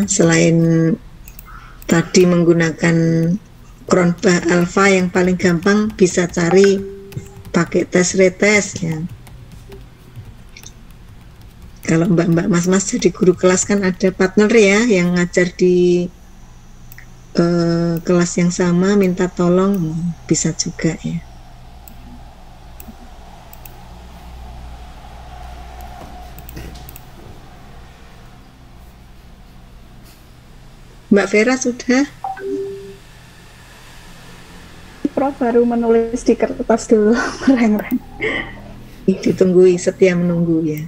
Selain tadi menggunakan Cronbach alpha, yang paling gampang bisa cari pakai tes retest ya. Kalau mbak-mbak mas-mas jadi guru kelas kan ada partner ya yang ngajar di kelas yang sama, minta tolong bisa juga ya. Mbak Vera sudah? Prof baru menulis di kertas dulu, mereng-reng. Ditunggui, setia menunggu ya.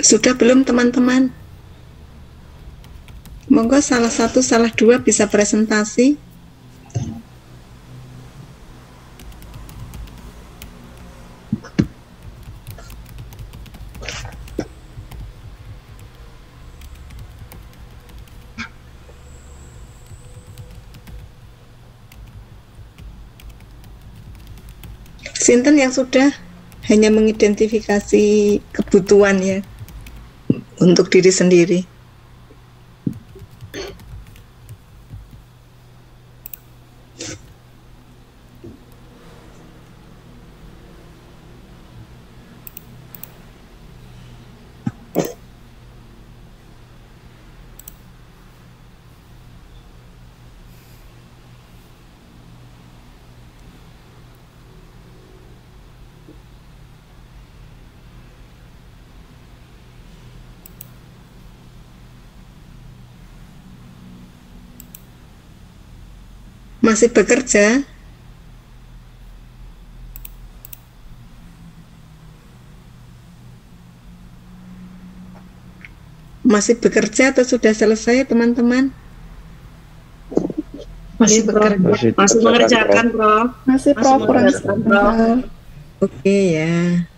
Sudah belum teman-teman? Monggo salah satu, salah dua bisa presentasi. Sinten yang sudah hanya mengidentifikasi kebutuhan ya untuk diri sendiri. Masih bekerja? Masih bekerja atau sudah selesai teman-teman? Masih bekerja. Masih mengerjakan, Prof. Masih progres. mengerjakan, Prof. Oke ya.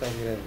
tak kira.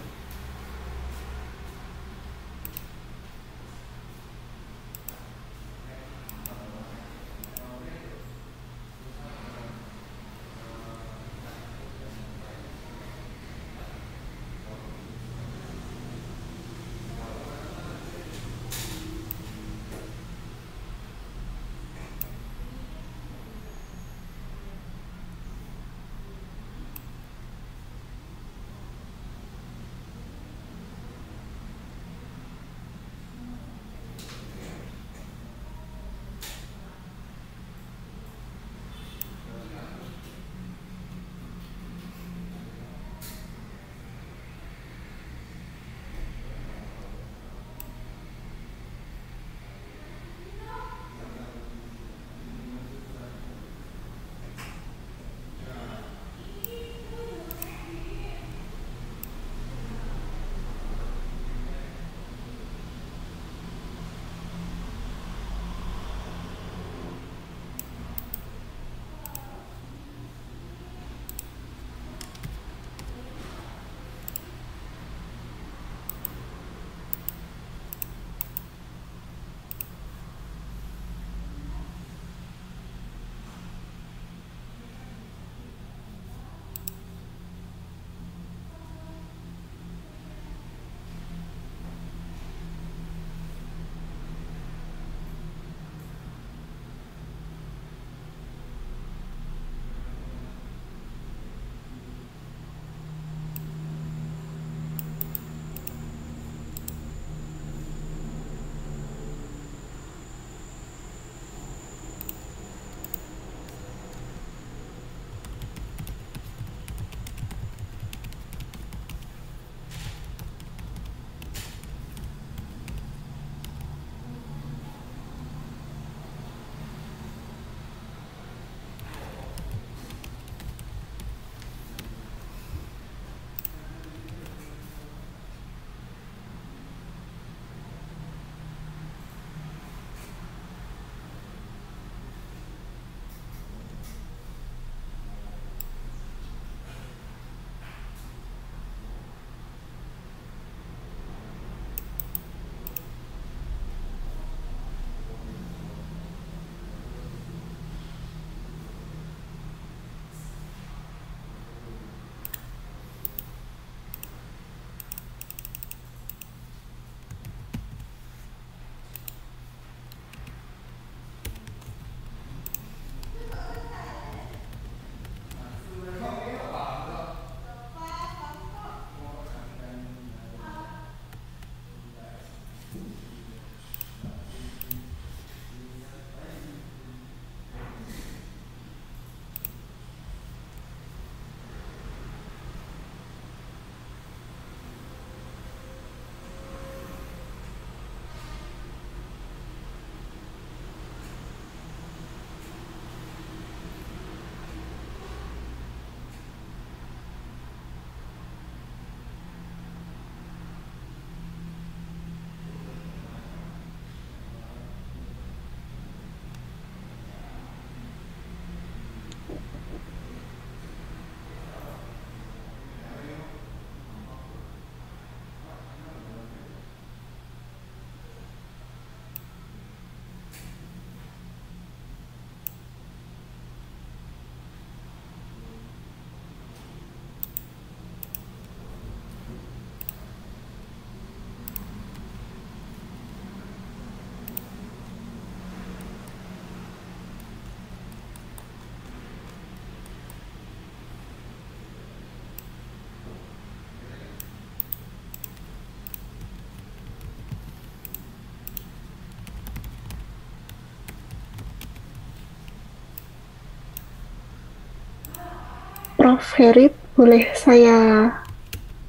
Prof. Herit, boleh saya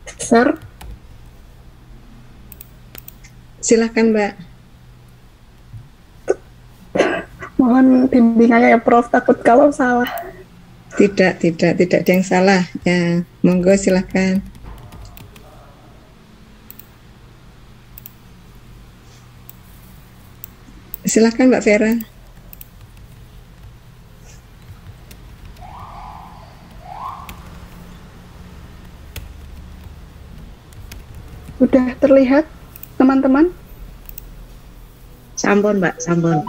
share? Silakan, Mbak. Mohon bimbingannya ya Prof, takut kalau salah. Tidak ada yang salah. Ya, monggo silakan. Silakan Mbak Vera. Udah terlihat, teman-teman? Sampun, Mbak, sampun.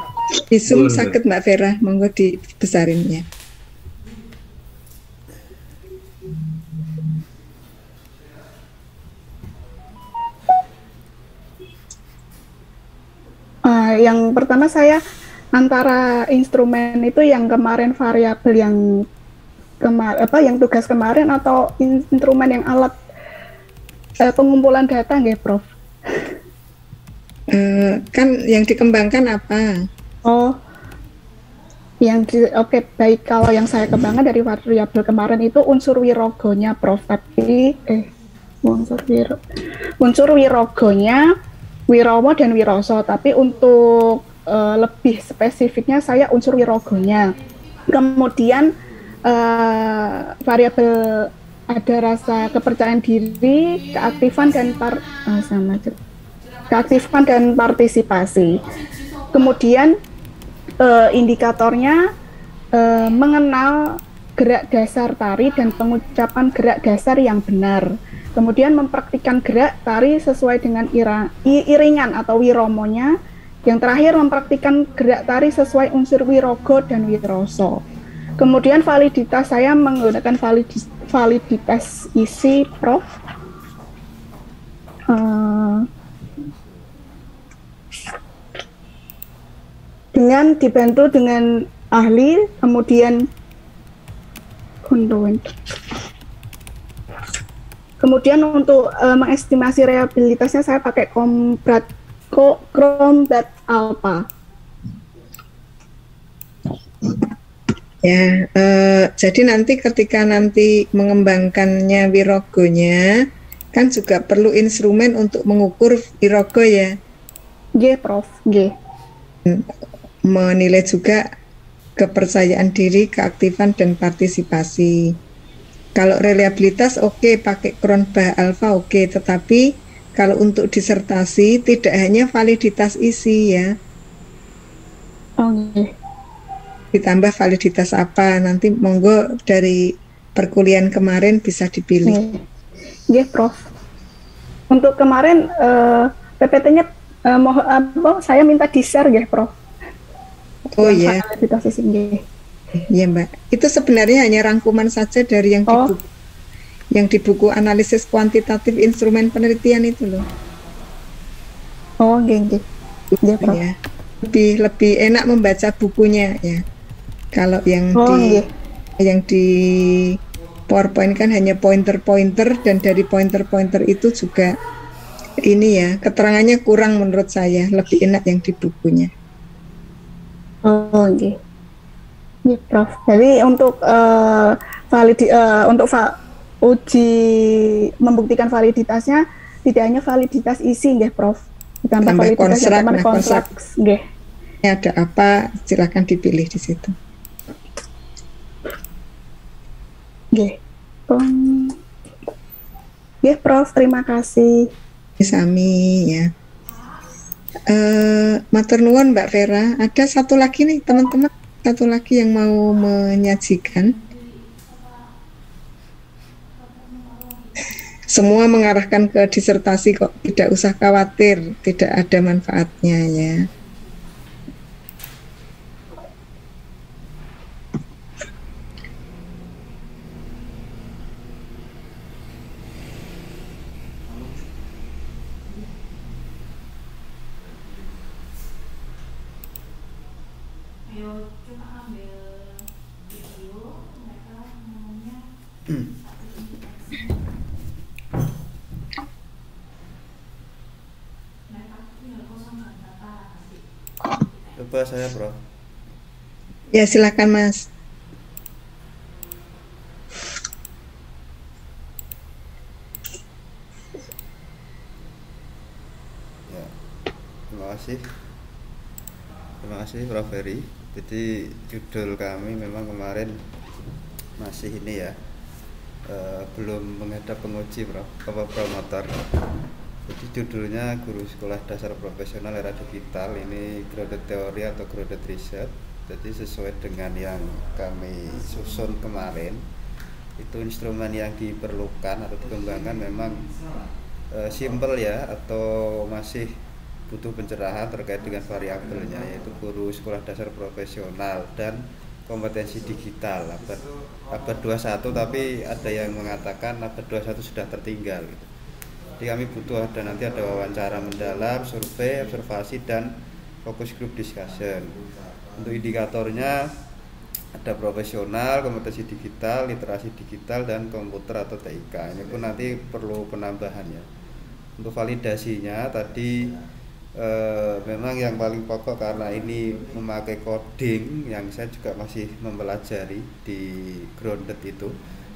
Di Zoom sakit Mbak Vera, monggo dibesarin ya. Yang pertama saya antara instrumen itu yang kemarin variabel yang yang tugas kemarin atau instrumen yang alat pengumpulan data nggih, Prof? Kan yang dikembangkan apa? Oh, oke, baik. Kalau yang saya kembangkan dari variabel kemarin itu unsur wirogonya, Prof. Tapi unsur wirogonya Wiromo dan Wiroso. Tapi untuk lebih spesifiknya saya unsur wirogonya. Kemudian variabel ada rasa kepercayaan diri, keaktifan dan partisipasi. Kemudian indikatornya mengenal gerak dasar tari dan pengucapan gerak dasar yang benar. Kemudian mempraktikkan gerak tari sesuai dengan iringan atau wiromonya. Yang terakhir mempraktikkan gerak tari sesuai unsur wirogo dan wiroso. Kemudian validitas saya menggunakan validitas isi, Prof. Dengan dibantu dengan ahli, kemudian untuk mengestimasi reliabilitasnya saya pakai Chrombat Alpha. Ya, jadi nanti ketika mengembangkannya wirogonya, kan juga perlu instrumen untuk mengukur wirogo ya. G, Prof. G. Menilai juga kepercayaan diri, keaktifan dan partisipasi. Kalau reliabilitas oke, pakai Chrombat Alpha oke, tetapi kalau untuk disertasi tidak hanya validitas isi ya. Oke. Ditambah validitas apa, nanti monggo dari perkuliahan kemarin bisa dipilih. Iya, Prof. Untuk kemarin PPT-nya saya minta di-share ya, Prof. Oh iya. Validitas isi. Iya, Mbak. Itu sebenarnya hanya rangkuman saja dari yang di buku analisis kuantitatif instrumen penelitian itu loh. Oh, geng. Ya, Prof. Ya. Lebih enak membaca bukunya ya. Kalau yang di PowerPoint kan hanya pointer-pointer, dan dari pointer-pointer itu juga ini ya, keterangannya kurang menurut saya. Lebih enak yang di bukunya. Oh, oke. Ya, Prof. Jadi untuk uji membuktikan validitasnya tidak hanya validitas isi nggih, Prof. Ditambah validitas kontrak nggih. Ada apa, silakan dipilih di situ. Nggih. Nggih, Prof, terima kasih. Sami ya. Matur nuwun Mbak Vera. Ada satu lagi nih teman-teman, satu lagi yang mau menyajikan. Semua mengarahkan ke disertasi kok, tidak usah khawatir, tidak ada manfaatnya ya. Coba saya, Prof. Ya, silakan Mas. Ya, terima kasih. Terima kasih, Prof. Ferry. Jadi judul kami memang kemarin masih ini ya, belum menghadap penguji, promotor. Jadi judulnya Guru Sekolah Dasar Profesional Era Digital, ini grounded teori atau grounded riset. Jadi sesuai dengan yang kami susun kemarin, itu instrumen yang diperlukan atau dikembangkan memang simple ya, atau masih butuh pencerahan terkait dengan variabelnya, yaitu guru sekolah dasar profesional dan kompetensi digital abad 21, tapi ada yang mengatakan abad 21 sudah tertinggal gitu. Jadi kami butuh nanti ada wawancara mendalam, survei, observasi, dan fokus group discussion. Untuk indikatornya ada profesional, kompetensi digital, literasi digital, dan komputer atau TIK. Ini pun nanti perlu penambahan ya. Untuk validasinya tadi memang yang paling pokok karena ini memakai coding yang saya juga masih mempelajari di grounded itu.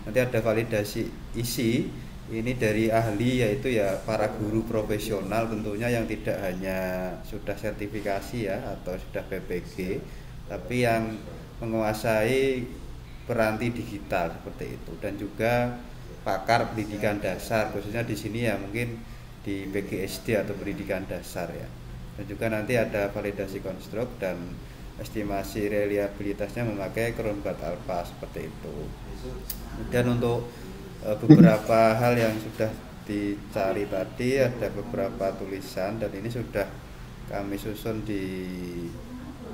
Nanti ada validasi isi ini dari ahli, yaitu ya para guru profesional tentunya, yang tidak hanya sudah sertifikasi ya atau sudah PPG, tapi yang menguasai peranti digital seperti itu, dan juga pakar pendidikan dasar, khususnya di sini ya mungkin di PGSD atau pendidikan dasar ya. Dan juga nanti ada validasi konstruk dan estimasi reliabilitasnya memakai Cronbach Alpha seperti itu. Dan untuk beberapa hal yang sudah dicari tadi, ada beberapa tulisan dan ini sudah kami susun di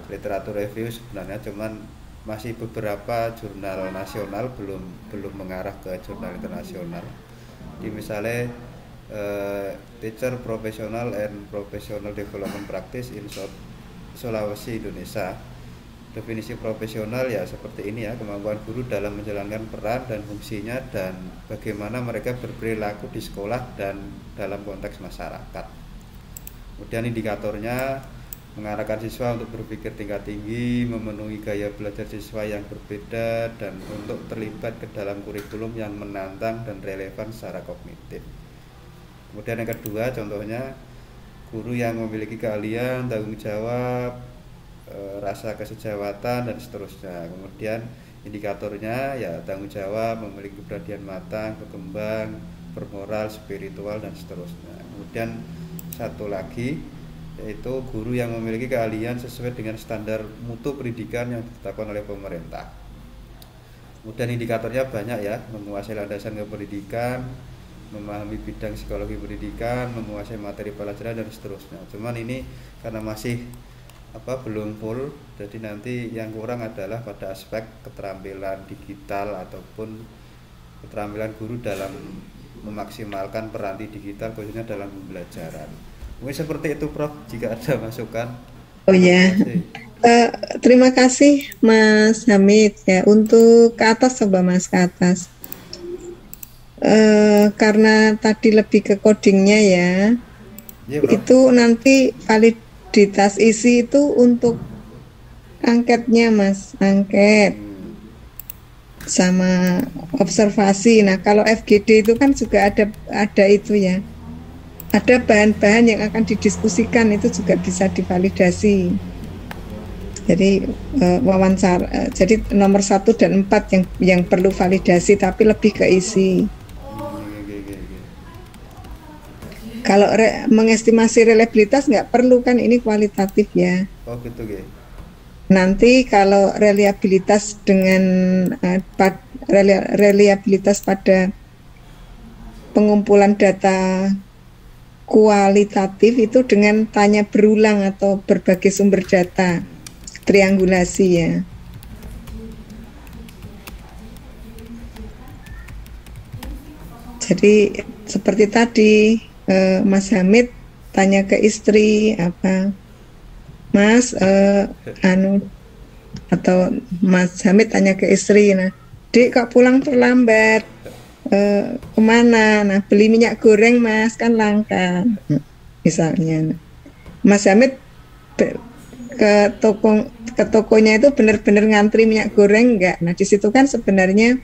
literatur review sebenarnya, cuman masih beberapa jurnal nasional belum mengarah ke jurnal internasional. Di misalnya Teacher Professional and Professional Development Practice in Sulawesi Indonesia. Definisi profesional ya seperti ini ya, kemampuan guru dalam menjalankan peran dan fungsinya dan bagaimana mereka berperilaku di sekolah dan dalam konteks masyarakat. Kemudian indikatornya mengarahkan siswa untuk berpikir tingkat tinggi, memenuhi gaya belajar siswa yang berbeda, dan untuk terlibat ke dalam kurikulum yang menantang dan relevan secara kognitif. Kemudian yang kedua contohnya guru yang memiliki keahlian, tanggung jawab, rasa kesejawatan, dan seterusnya. Kemudian indikatornya ya tanggung jawab, memiliki kepribadian matang, berkembang, bermoral, spiritual, dan seterusnya. Kemudian satu lagi yaitu guru yang memiliki keahlian sesuai dengan standar mutu pendidikan yang ditetapkan oleh pemerintah. Kemudian indikatornya banyak ya, menguasai landasan kependidikan, memahami bidang psikologi pendidikan, menguasai materi pelajaran, dan seterusnya. Cuman ini karena masih belum full, jadi nanti yang kurang adalah pada aspek keterampilan digital ataupun keterampilan guru dalam memaksimalkan peranti digital khususnya dalam pembelajaran. Mungkin seperti itu Prof, jika ada masukan. Oh ya, terima kasih Mas Hamid ya. Untuk ke atas, coba Mas ke atas. Karena tadi lebih ke codingnya ya, itu nanti validitas isi itu untuk angketnya Mas, angket sama observasi. Nah kalau FGD itu kan juga ada itu ya, ada bahan-bahan yang akan didiskusikan, itu juga bisa divalidasi. Jadi wawancara, jadi nomor 1 dan 4 yang perlu validasi, tapi lebih ke isi. Kalau mengestimasi reliabilitas nggak perlu kan, ini kualitatif ya. Oh gitu ya. Nanti kalau reliabilitas dengan reliabilitas pada pengumpulan data kualitatif itu dengan tanya berulang atau berbagai sumber data, triangulasi ya. Jadi seperti tadi Mas Hamid tanya ke istri apa, Mas atau Mas Hamid tanya ke istri, nah Dik kok pulang terlambat, kemana? Nah beli minyak goreng Mas, kan langka misalnya. Mas Hamid ke tokonya itu benar-benar ngantri minyak goreng enggak? Nah di situ kan sebenarnya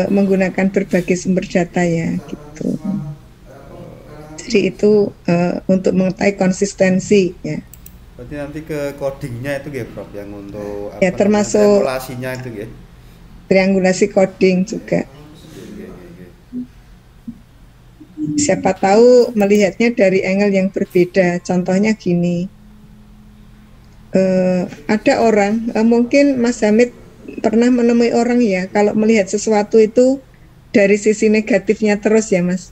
menggunakan berbagai sumber data ya gitu. Jadi itu untuk mengetahui konsistensi ya. Berarti nanti ke codingnya itu ya Prof, yang untuk ya, termasuk triangulasinya itu ya. Triangulasi coding juga. Siapa tahu melihatnya dari angle yang berbeda. Contohnya gini, ada orang, mungkin Mas Hamid pernah menemui orang ya, kalau melihat sesuatu itu dari sisi negatifnya terus ya Mas.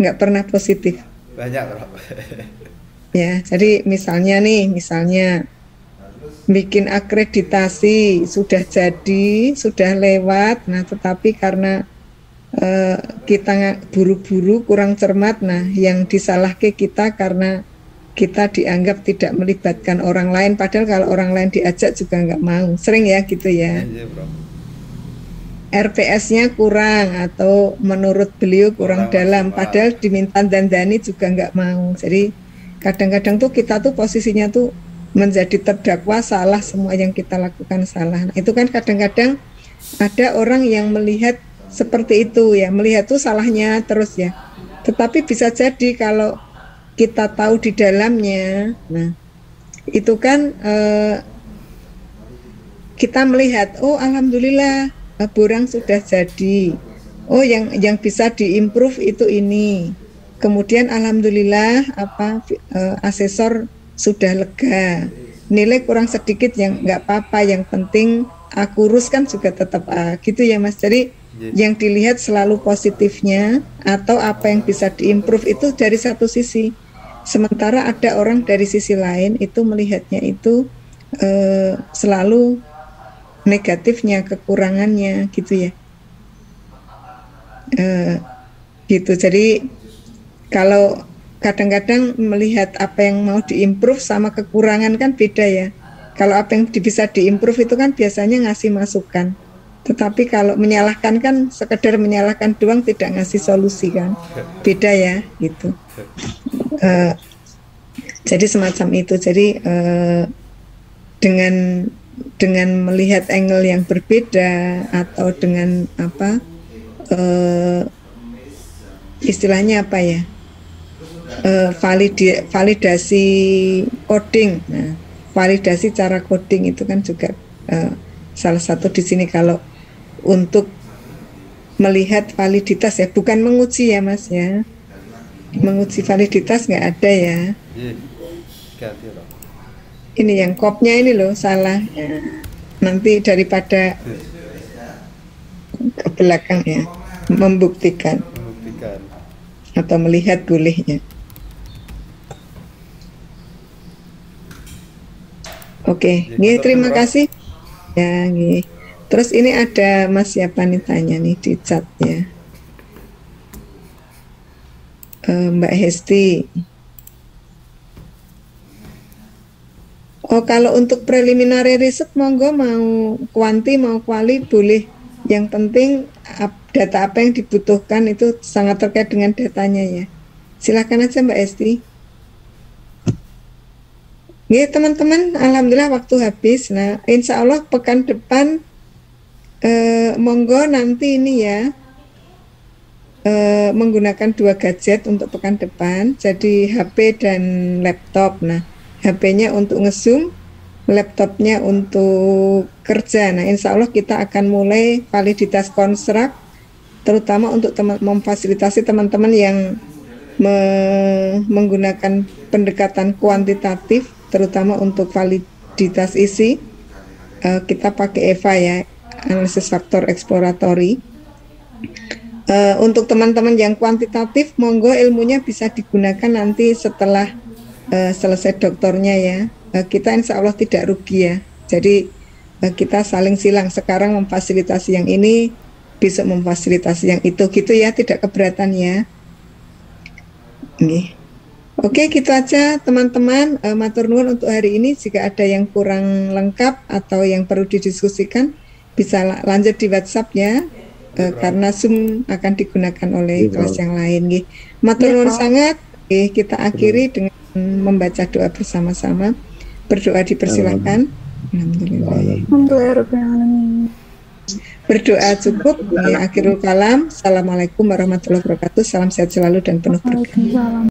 nggak pernah positif. Banyak, Prof. Ya, jadi misalnya bikin akreditasi sudah jadi, sudah lewat, nah tetapi karena kita buru-buru, kurang cermat, nah yang disalahke kita karena kita dianggap tidak melibatkan orang lain, padahal kalau orang lain diajak juga nggak mau. Sering ya gitu ya. Iya, Prof. RPS-nya kurang atau menurut beliau kurang dalam, padahal diminta dandani juga nggak mau. Jadi kadang-kadang tuh kita tuh posisinya tuh menjadi terdakwa, salah, semua yang kita lakukan salah. Nah, itu kan kadang-kadang ada orang yang melihat seperti itu ya, melihat tuh salahnya terus ya. Tetapi bisa jadi kalau kita tahu di dalamnya, nah itu kan kita melihat, oh alhamdulillah borang sudah jadi, oh yang bisa diimprove itu ini. Kemudian alhamdulillah asesor sudah lega, nilai kurang sedikit yang nggak apa-apa, yang penting aku urus kan juga tetap gitu ya Mas. Jadi yang dilihat selalu positifnya atau apa yang bisa diimprove itu dari satu sisi, sementara ada orang dari sisi lain itu melihatnya itu selalu negatifnya, kekurangannya gitu ya. Gitu. Jadi kalau kadang-kadang melihat apa yang mau diimprove sama kekurangan kan beda ya. Kalau apa yang bisa diimprove itu kan biasanya ngasih masukan. Tetapi kalau menyalahkan kan sekedar menyalahkan doang, tidak ngasih solusi kan. Beda ya gitu. Jadi semacam itu. Jadi dengan melihat angle yang berbeda atau dengan istilahnya apa ya, validasi coding. Nah, validasi cara coding itu kan juga salah satu di sini kalau untuk melihat validitas ya, bukan menguji ya Mas ya. Menguji validitas nggak ada ya. Ini yang kopnya ini loh salah. Nanti daripada ke belakang ya, membuktikan atau melihat bolehnya. Oke, nih terima kasih. Ya, nih. Terus ini ada Mas siapa nih tanya nih di chat ya. Mbak Hesti. Oh, kalau untuk preliminary riset monggo, mau kuanti mau kuali boleh. Yang penting data apa yang dibutuhkan itu sangat terkait dengan datanya ya. Silakan aja Mbak Hesti. Ya teman-teman, alhamdulillah waktu habis. Nah, insya Allah pekan depan monggo nanti ini ya menggunakan 2 gadget untuk pekan depan. Jadi HP dan laptop. Nah, HP-nya untuk nge-zoom, laptopnya untuk kerja. Nah, insya Allah kita akan mulai validitas konstruk, terutama untuk memfasilitasi teman-teman yang menggunakan pendekatan kuantitatif, terutama untuk validitas isi. Kita pakai EVA ya, analisis faktor eksploratory. Untuk teman-teman yang kuantitatif, monggo ilmunya bisa digunakan nanti setelah selesai doktornya ya. Kita insya Allah tidak rugi ya. Jadi kita saling silang, sekarang memfasilitasi yang ini, besok memfasilitasi yang itu gitu ya, tidak keberatan ya. Oke, gitu aja teman-teman. Matur nuwun untuk hari ini. Jika ada yang kurang lengkap atau yang perlu didiskusikan, bisa lanjut di WhatsApp ya. Karena Zoom akan digunakan oleh kelas yang lain. Matur nuwun sangat. Kita akhiri dengan membaca doa bersama-sama. Berdoa dipersilakan. Alhamdulillah. Berdoa cukup. Akhirul kalam. Assalamualaikum warahmatullahi wabarakatuh. Salam sehat selalu dan penuh berkah.